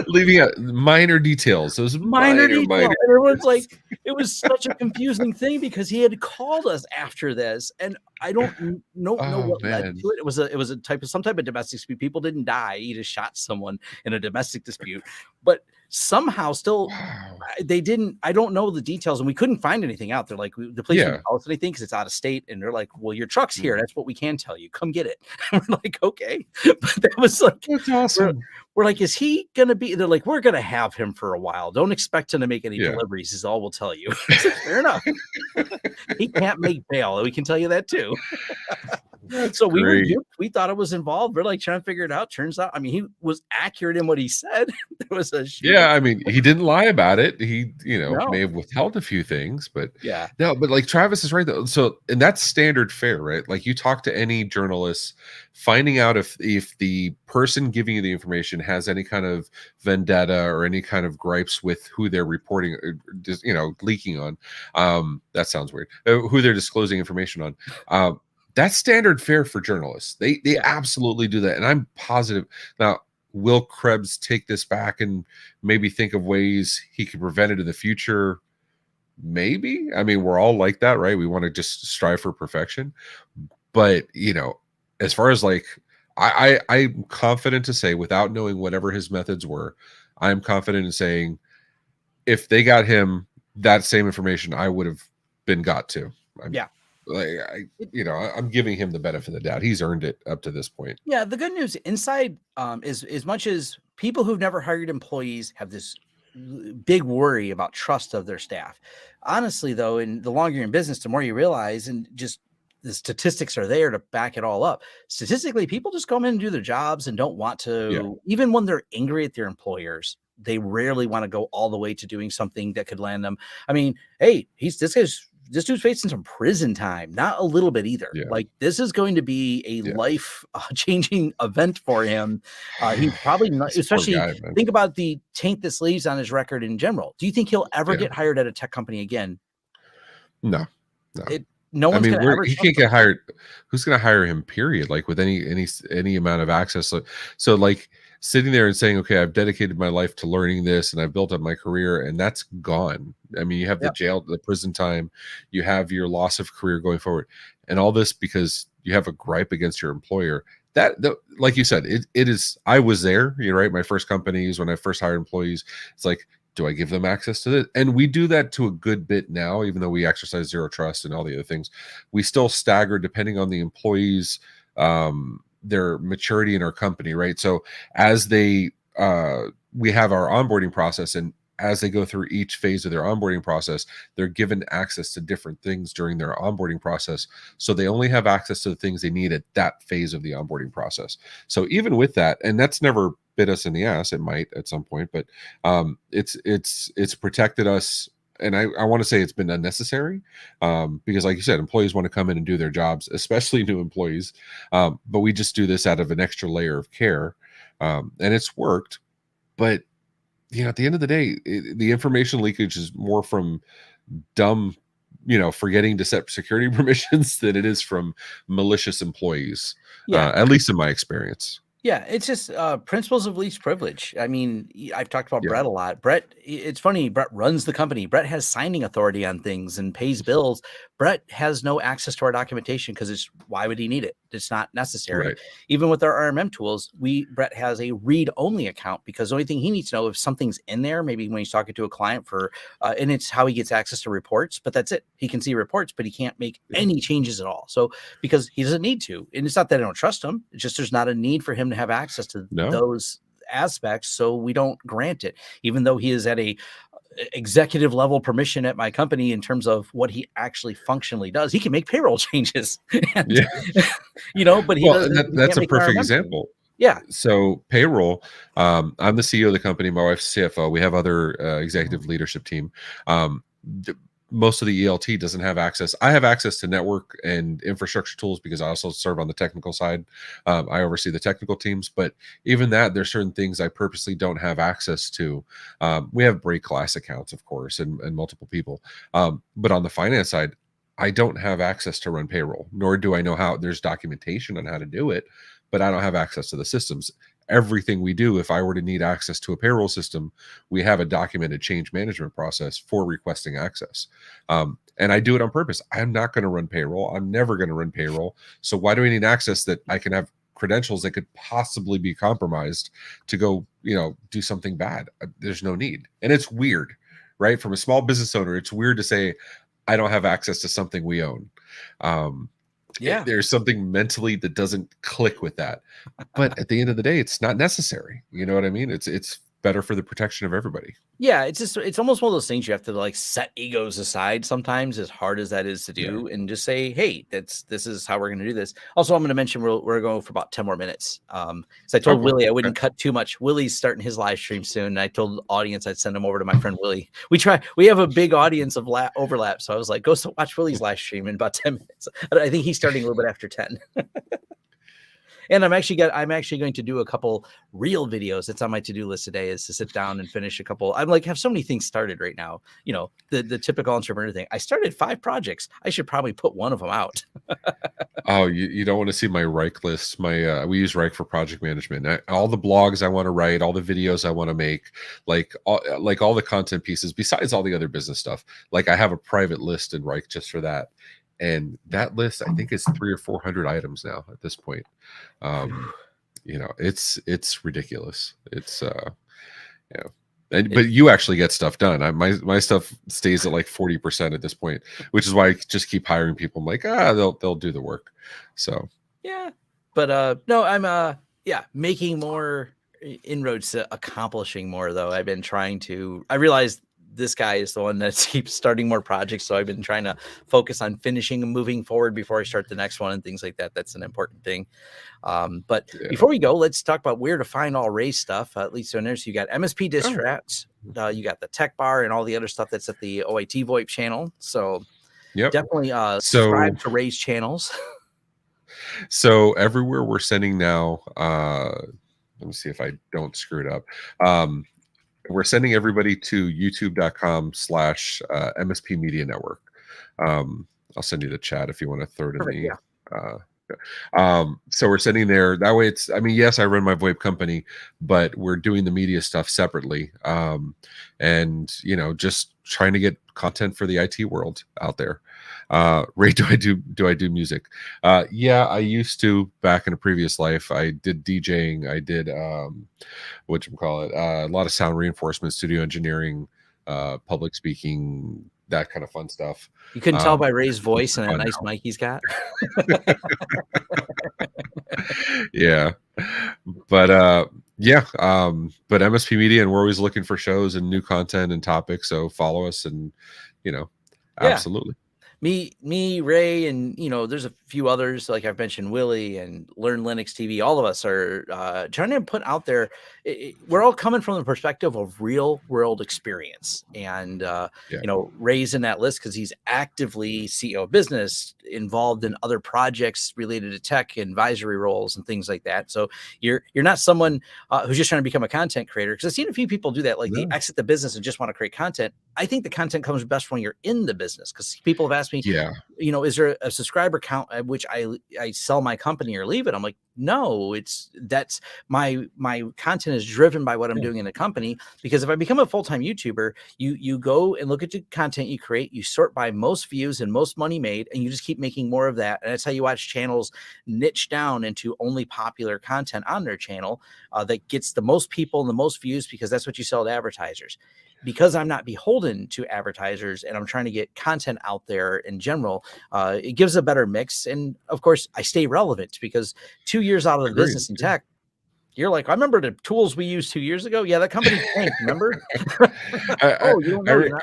Leaving out minor details. Those Minor minor, detail, minor. and everyone's like, it was such a confusing thing because he had called us after this, and I don't know Oh, what led man. to it. It was a some type of domestic dispute. People didn't die. He just shot someone in a domestic dispute, but somehow still Wow. they didn't. I don't know the details, and we couldn't find anything out. They're like, the police Yeah. wouldn't tell us anything because it's out of state, and they're like, well, your truck's here. Mhm. That's what we can tell you. Come get it. And we're like, okay, but that was like, That's we're, awesome. we're like, is he gonna be? They're like, we're gonna have him for a while. Don't expect him to make any Yeah. deliveries. Is all we'll tell you. I said, fair enough. He can't make bail. We can tell you that too. That's So we were great. duped. We thought it was involved. We're like trying to figure it out. Turns out, I mean, he was accurate in what he said. There was a shooting. Yeah, I mean, he didn't lie about it. He, may No. have withheld a few things, but Yeah. no, but like Travis is right though. So, and that's standard fare, right? Like you talk to any journalist, finding out if the person giving you the information has any kind of vendetta or any kind of gripes with who they're reporting, or just leaking on. That sounds weird. Who they're disclosing information on. That's standard fare for journalists. They Yeah. absolutely do that, and I'm positive now. Will Krebs take this back and maybe think of ways he could prevent it in the future? Maybe. I mean, we're all like that, right? We want to just strive for perfection. But, as far as like, I'm confident to say, without knowing whatever his methods were, I'm confident in saying if they got him that same information, I would have been got to. Yeah. Like I'm giving him the benefit of the doubt. He's earned it up to this point. Yeah, the good news inside is as much as people who've never hired employees have this big worry about trust of their staff. Honestly, though, in the longer you're in business, the more you realize, and just the statistics are there to back it all up. Statistically, people just come in and do their jobs and don't want to, even when they're angry at their employers, they rarely want to go all the way to doing something that could land them. I mean, hey, this dude's facing some prison time, not a little bit either. Yeah. Like this is going to be a life changing event for him. He's probably not, especially think about the taint this leaves on his record in general. Do you think he'll ever get hired at a tech company again? No. No one's going to ever. He can't get hired. Who's going to hire him? Period. Like with any amount of access. So like sitting there and saying, okay, I've dedicated my life to learning this and I've built up my career, and that's gone. I mean, you have the jail, the prison time, you have your loss of career going forward, and all this because you have a gripe against your employer. That like you said, it is. I was there. You're right. My first companies, when I first hired employees, it's like, do I give them access to this? And we do that to a good bit now, even though we exercise zero trust and all the other things. We still stagger depending on the employees, their maturity in our company, right? So as they, we have our onboarding process, and as they go through each phase of their onboarding process, they're given access to different things during their onboarding process. So they only have access to the things they need at that phase of the onboarding process. So even with that, and that's never bit us in the ass. It might at some point, but it's protected us. And I want to say it's been unnecessary because, like you said, employees want to come in and do their jobs, especially new employees. But we just do this out of an extra layer of care, and it's worked. But at the end of the day, the information leakage is more from dumb, forgetting to set security permissions than it is from malicious employees. At least in my experience. Yeah, it's just principles of least privilege. I mean, I've talked about Brett a lot. Brett, it's funny, Brett runs the company. Brett has signing authority on things and pays bills. Brett has no access to our documentation because why would he need it? It's not necessary. Right. Even with our RMM tools, Brett has a read-only account because the only thing he needs to know if something's in there, maybe when he's talking to a client and it's how he gets access to reports, but that's it. He can see reports, but he can't make any changes at all. So because he doesn't need to, and it's not that I don't trust him, it's just there's not a need for him to have access to those aspects, so we don't grant it, even though he is at a executive level permission at my company in terms of what he actually functionally does. He can make payroll changes, and, but he doesn't. That's a perfect example. Yeah. So payroll, I'm the CEO of the company. My wife's CFO. We have other executive leadership team. most of the ELT doesn't have access. I have access to network and infrastructure tools because I also serve on the technical side. I oversee the technical teams, but even that, there's certain things I purposely don't have access to. We have break class accounts, of course, and multiple people. But on the finance side, I don't have access to run payroll, nor do I know how. There's documentation on how to do it, but I don't have access to the systems. Everything we do, if I were to need access to a payroll system, we have a documented change management process for requesting access. And I do it on purpose. I'm not going to run payroll. I'm never going to run payroll. So why do I need access that I can have credentials that could possibly be compromised to go, do something bad? There's no need. And it's weird, right? From a small business owner, it's weird to say, I don't have access to something we own. There's something mentally that doesn't click with that. But at the end of the day, it's not necessary. You know what I mean? It's better for the protection of everybody. Yeah, it's almost one of those things you have to like set egos aside sometimes, as hard as that is to do, and just say, hey, this is how we're going to do this. Also, I'm going to mention we're going for about 10 more minutes. So I told Willie I wouldn't cut too much. Willie's starting his live stream soon, and I told the audience I'd send him over to my friend Willie. We have a big audience of overlap, so I was like, go watch Willie's live stream in about 10 minutes. I think he's starting a little bit after 10. And I'm actually going to do a couple real videos. That's on my to-do list today, is to sit down and finish a couple. I'm like, have so many things started right now. The typical entrepreneur thing. I started 5 projects. I should probably put one of them out. Oh, you don't want to see my Rike list. We use Rike for project management. All the blogs I want to write, all the videos I want to make, like all the content pieces, besides all the other business stuff. Like I have a private list in Rike just for that. And that list, I think, is 300 or 400 items now at this point. It's ridiculous. It's but you actually get stuff done. My stuff stays at like 40% at this point, which is why I just keep hiring people. I'm like, they'll do the work. So yeah, but no, I'm making more inroads to accomplishing more, though. I've been trying to. I realized this guy is the one that keeps starting more projects. So I've been trying to focus on finishing and moving forward before I start the next one and things like that. That's an important thing. But before we go, let's talk about where to find all Ray's stuff. At least so there's, you got MSP Distrats, you got the Tech Bar and all the other stuff that's at the OIT VoIP channel. So definitely subscribe to Ray's channels. So everywhere we're sending now, let me see if I don't screw it up. We're sending everybody to youtube.com/MSP Media Network. I'll send you the chat if you want to throw it in so we're sending there. That way yes, I run my VoIP company, but we're doing the media stuff separately. And just trying to get content for the IT world out there. Ray, do I do music? Yeah, I used to back in a previous life. I did DJing. I did a lot of sound reinforcement, studio engineering, public speaking, that kind of fun stuff. You couldn't tell by Ray's voice and a nice mic he's got. Yeah, but MSP Media, and we're always looking for shows and new content and topics. So follow us, and absolutely. Me, Ray, and there's a few others, like I've mentioned, Willie and Learn Linux TV. All of us are trying to put out there. We're all coming from the perspective of real world experience, and Ray's in that list because he's actively CEO of business, involved in other projects related to tech, advisory roles, and things like that. So you're not someone who's just trying to become a content creator, because I've seen a few people do that, like they exit the business and just want to create content. I think the content comes best when you're in the business, because people have asked me, is there a subscriber count at which I sell my company or leave it? I'm like, no, that's my content is driven by what I'm doing in the company. Because if I become a full-time YouTuber, you go and look at the content you create, you sort by most views and most money made, and you just keep making more of that. And that's how you watch channels niche down into only popular content on their channel that gets the most people and the most views, because that's what you sell to advertisers. Because I'm not beholden to advertisers and I'm trying to get content out there in general, it gives a better mix. And of course, I stay relevant, because 2 years out of the business in tech, you're like, I remember the tools we used 2 years ago. Yeah, that company tanked, remember? I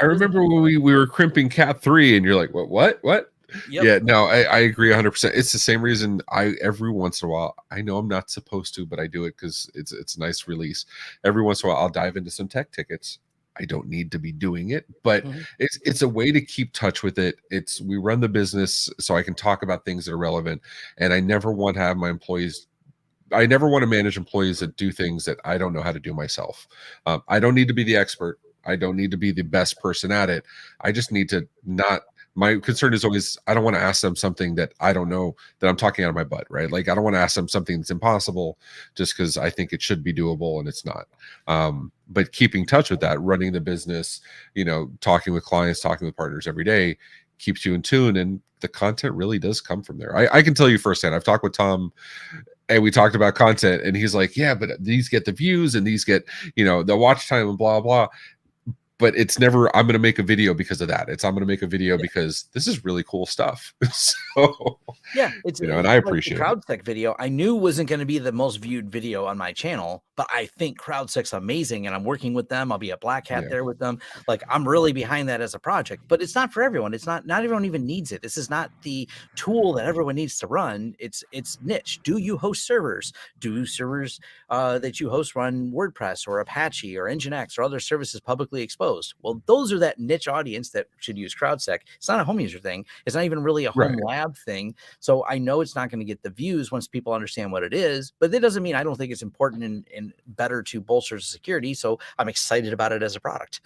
remember when we were crimping Cat 3, and you're like, what? Yep. Yeah, no, I agree 100%. It's the same reason every once in a while, I know I'm not supposed to, but I do it because it's a nice release. Every once in a while, I'll dive into some tech tickets. I don't need to be doing it, but Mhm. it's a way to keep touch with it. We run the business so I can talk about things that are relevant, and I never want to manage employees that do things that I don't know how to do myself. I don't need to be the expert. I don't need to be the best person at it. I just need to not. My concern is always I don't want to ask them something that I don't know, that I'm talking out of my butt, right? Like I don't want to ask them something that's impossible just because I think it should be doable and it's not. But keeping touch with that, running the business, talking with clients, talking with partners every day keeps you in tune, and the content really does come from there. I can tell you firsthand. I've talked with Tom and we talked about content, and he's like, yeah, but these get the views and these get the watch time and blah blah, but it's never I'm going to make a video because of that. I'm going to make a video because this is really cool stuff. So Yeah, it's and I like the appreciate it. CrowdSec video. I knew wasn't going to be the most viewed video on my channel, but I think CrowdSec's amazing, and I'm working with them. I'll be a black hat Yeah, there with them. Like I'm really behind that as a project, but it's not for everyone. It's not everyone even needs it. This is not the tool that everyone needs to run. It's niche. Do you host servers? Do servers that you host run WordPress or Apache or Nginx or other services publicly exposed? Well, those are that niche audience that should use CrowdSec. It's not a home user thing. It's not even really a right. home lab thing. So I know it's not going to get the views once people understand what it is, but that doesn't mean I don't think it's important and better to bolster security. So I'm excited about it as a product.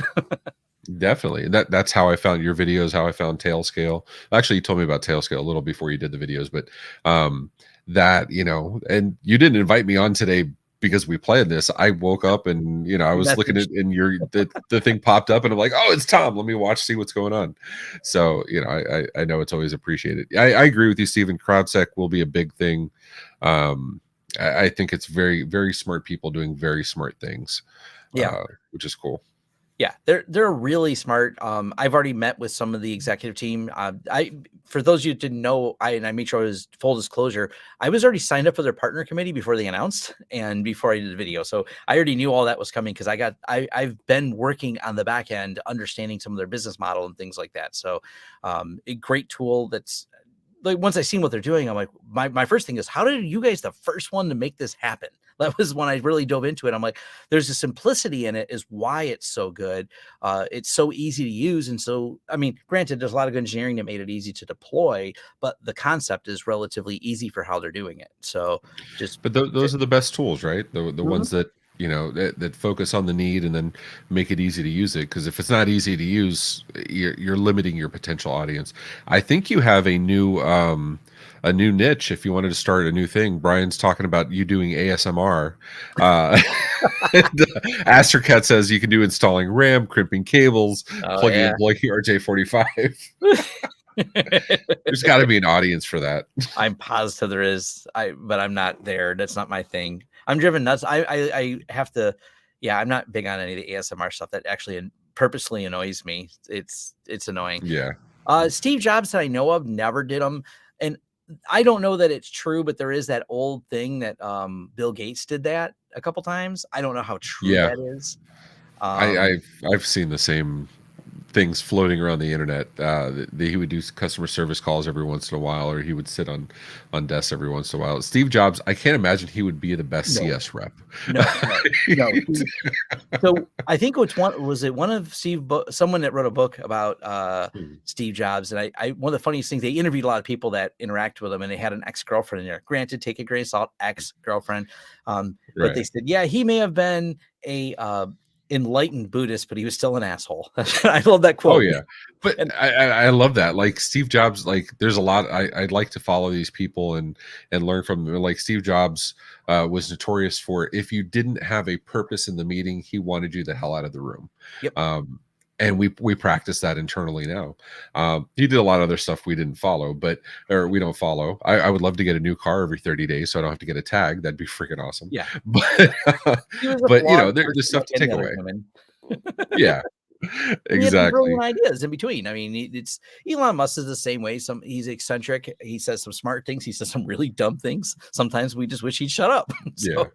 Definitely. That's how I found your videos, how I found Tailscale. Actually, you told me about Tailscale a little before you did the videos, but and you didn't invite me on today because we planned this. I woke up and I Your was looking message. at and the thing popped up and I'm like, oh, it's Tom. Let me see what's going on. So, I know it's always appreciated. I agree with you, Stephen. CrowdSec will be a big thing. I think it's very, very smart people doing very smart things, Yeah. which is cool. Yeah, they're really smart. I've already met with some of the executive team. For those of you who didn't know, I made sure it was full disclosure. I was already signed up for their partner committee before they announced and before I did the video. So I already knew all that was coming because I've been working on the back end, understanding some of their business model and things like that. So a great tool that's like once I seen what they're doing, I'm like, my first thing is, how did you guys the first one to make this happen? That was when I really dove into it. I'm like, there's a simplicity in it is why it's so good. It's so easy to use. And so, I mean, granted, there's a lot of engineering that made it easy to deploy, but the concept is relatively easy for how they're doing it. So just, But those are the best tools, right? The Mhm. ones that that focus on the need and then make it easy to use it. Because if it's not easy to use, you're limiting your potential audience. I think you have a new niche. If you wanted to start a new thing, Brian's talking about you doing ASMR. Uh, Astercat says you can do installing RAM, crimping cables, Oh plugging yeah. in plugging RJ45. There's got to be an audience for that. I'm positive there is. But I'm not there. That's not my thing. I'm driven nuts. I have to. Yeah, I'm not big on any of the ASMR stuff. That actually purposely annoys me. It's annoying. Yeah, Steve Jobs that I know of never did them, and I don't know that it's true, but there is that old thing that Bill Gates did that a couple times. I don't know how true yeah. that is. I, Um, I've seen the same things floating around the internet. He would do customer service calls every once in a while, or he would sit on desks every once in a while. Steve Jobs, I can't imagine he would be the best no, CS rep. no. So I think one of someone that wrote a book about Steve Jobs, and I one of the funniest things, they interviewed a lot of people that interact with him, and they had an ex-girlfriend in there. Granted, take a grain of salt, ex-girlfriend, but they Right. said, yeah, he may have been a enlightened Buddhist, but he was still an asshole. I love that Oh quote. yeah, but And I love that. Like Steve Jobs, like there's a lot. I'd like to follow these people and learn from them. Like Steve Jobs was notorious for if you didn't have a purpose in the meeting, he wanted you the hell out of the room. yep, And we practice that internally now. He did a lot of other stuff we didn't follow, or we don't follow. I would love to get a new car every 30 days, so I don't have to get a tag. That'd be freaking awesome. yeah, But he was a but flawed there's person stuff like to any take other away. human. Yeah, And he had some exactly. brilliant ideas in between. I mean, it's Elon Musk is the same way. He's eccentric. He says some smart things. He says some really dumb things. Sometimes we just wish he'd shut up. Yeah. So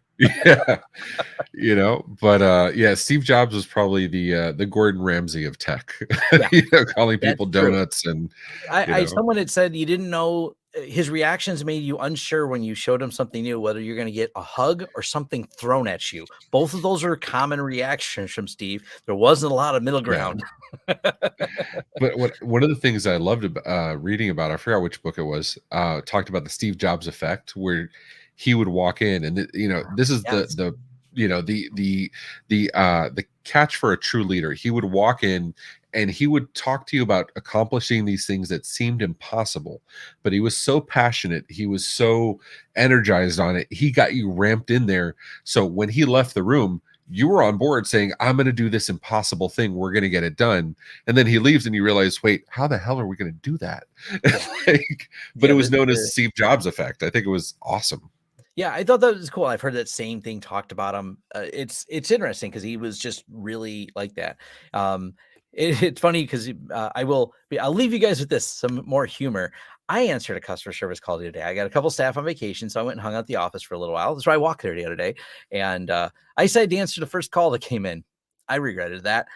Yeah. But yeah, Steve Jobs was probably the Gordon Ramsay of tech. yeah, Calling that's people true. donuts and Someone had said you didn't know his reactions made you unsure when you showed him something new, whether you're going to get a hug or something thrown at you. Both of those are common reactions from Steve. There wasn't a lot of middle Yeah. ground. But one of the things I loved reading about, I forgot which book it was, talked about the Steve Jobs effect, where he would walk in, and this is Yes. the catch for a true leader. He would walk in and he would talk to you about accomplishing these things that seemed impossible, but he was so passionate, he was so energized on it, he got you ramped in there. So when he left the room, you were on board saying, I'm going to do this impossible thing, we're going to get it done. And then he leaves and you realize, wait, how the hell are we going to do that? But it was known as Steve Jobs effect. I think it was awesome. Yeah, I thought that was cool. I've heard that same thing talked about him. It's interesting because he was just really like that. It's funny because I'll leave you guys with this, some more humor. I answered a customer service call the other day. I got a couple staff on vacation, so I went and hung out at the office for a little while. That's why I walked there the other day, and I decided to answer the first call that came in. I regretted that.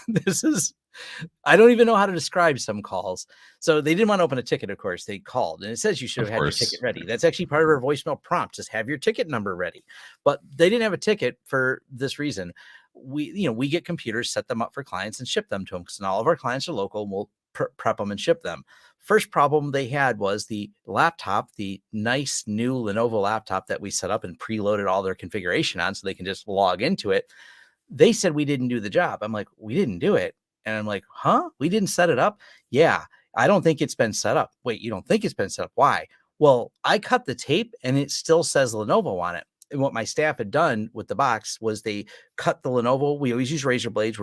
This is I don't even know how to describe some calls. So they didn't want to open a ticket, of course. They called, and it says you should have had your ticket ready. That's actually part of our voicemail prompt. Just have your ticket number ready. But they didn't have a ticket for this reason. We get computers, set them up for clients, and ship them to them because all of our clients are local. And we'll prep them and ship them. First problem they had was the laptop, the nice new Lenovo laptop that we set up and preloaded all their configuration on so they can just log into it. They said we didn't do the job. I'm like, we didn't do it. And I'm like, huh? We didn't set it up? Yeah, I don't think it's been set up. Wait, you don't think it's been set up? Why? Well, I cut the tape and it still says Lenovo on it. And what my staff had done with the box was they cut the Lenovo. We always use razor blades.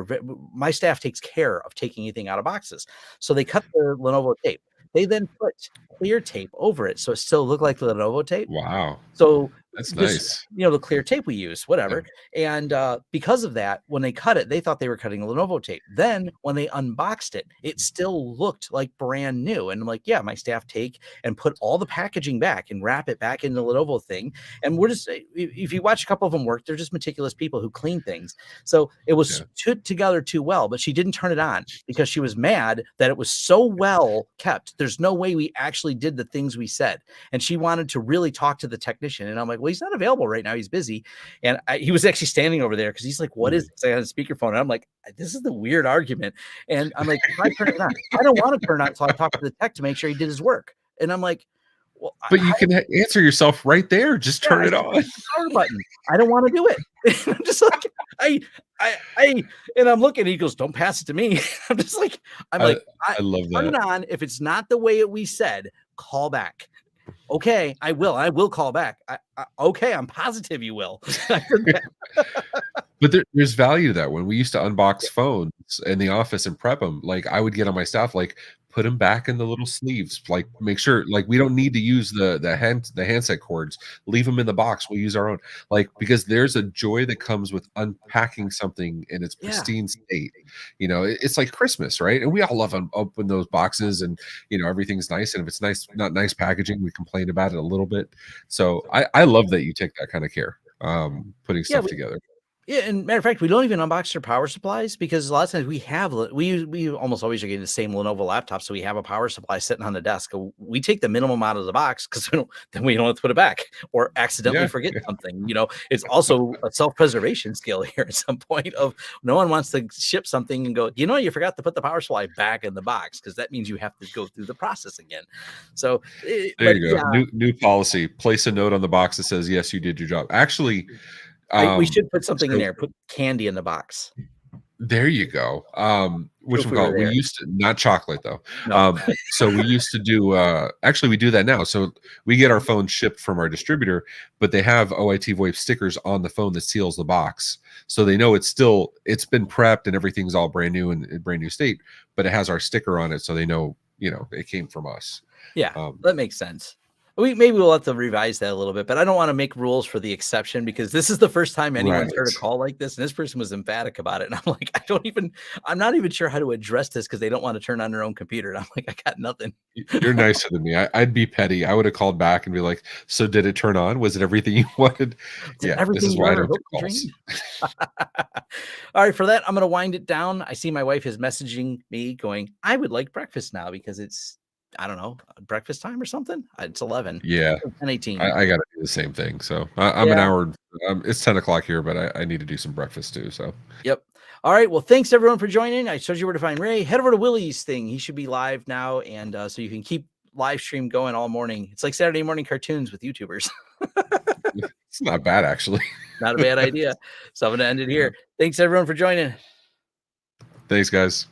My staff takes care of taking anything out of boxes. So they cut the Lenovo tape. They then put clear tape over it so it still looked like the Lenovo tape. Wow. So That's this, nice. the clear tape we use, whatever. Yeah. And because of that, when they cut it, they thought they were cutting a Lenovo tape. Then when they unboxed it, it still looked like brand new. And I'm like, yeah, my staff take and put all the packaging back and wrap it back in the Lenovo thing. And we're just, if you watch a couple of them work, they're just meticulous people who clean things. So it was put together too well, but she didn't turn it on because she was mad that it was so well kept. There's no way we actually did the things we said. And she wanted to really talk to the technician. And I'm like, well, he's not available right now. He's busy. And he was actually standing over there because he's like, what is this? I had a speakerphone. And I'm like, this is the weird argument. And I'm like, try turn it on. I don't want to turn it on. So I talked to the tech to make sure he did his work. And I'm like, well, but you can answer yourself right there. Just turn it on. Power button. I don't want to do it. I'm just like, and I'm looking, he goes, don't pass it to me. I'm just like, I love that. Turn it on. If it's not the way we said, call back. Okay, I will call back. Okay, I'm positive you will. But there's value to that. When we used to unbox phones in the office and prep them, like I would get on my staff, like put them back in the little sleeves, like make sure, like we don't need to use the handset cords. Leave them in the box. We'll use our own, like because there's a joy that comes with unpacking something in its pristine state. It's like Christmas, right? And we all love open those boxes, and everything's nice. And if it's nice, not nice packaging, we complain about it a little bit. So I love that you take that kind of care, putting stuff together. Yeah, and matter of fact, we don't even unbox their power supplies because a lot of times we almost always are getting the same Lenovo laptop, so we have a power supply sitting on the desk. We take the minimum out of the box because then we don't have to put it back or accidentally forget something. It's also a self-preservation skill here at some point of no one wants to ship something and go, you forgot to put the power supply back in the box because that means you have to go through the process again. So there you go. New policy. Place a note on the box that says, yes, you did your job. Actually, we should put something in there. Put candy in the box. There you go. We used to, not chocolate though. No. So we used to do, actually we do that now. So we get our phone shipped from our distributor, but they have OIT VoIP stickers on the phone that seals the box. So they know it's been prepped and everything's all brand new and in brand new state, but it has our sticker on it. So they know, it came from us. Yeah, that makes sense. Maybe we'll have to revise that a little bit, but I don't want to make rules for the exception because this is the first time anyone's heard a call like this. And this person was emphatic about it. And I'm like, I'm not even sure how to address this because they don't want to turn on their own computer. And I'm like, I got nothing. You're nicer than me. I'd be petty. I would have called back and be like, so did it turn on? Was it everything you wanted? This is why I don't do calls. All right. For that, I'm going to wind it down. I see my wife is messaging me going, I would like breakfast now because I don't know, breakfast time or something. It's 11. Yeah, 10:18. I got to do the same thing. So I'm an Yeah. hour. It's 10 o'clock here, but I need to do some breakfast too. So Yep. All right. Well, thanks everyone for joining. I showed you where to find Ray. Head over to Willie's thing. He should be live now, and so you can keep live stream going all morning. It's like Saturday morning cartoons with YouTubers. it's not bad actually. Not a bad idea. So I'm going to end it here. Thanks everyone for joining. Thanks, guys.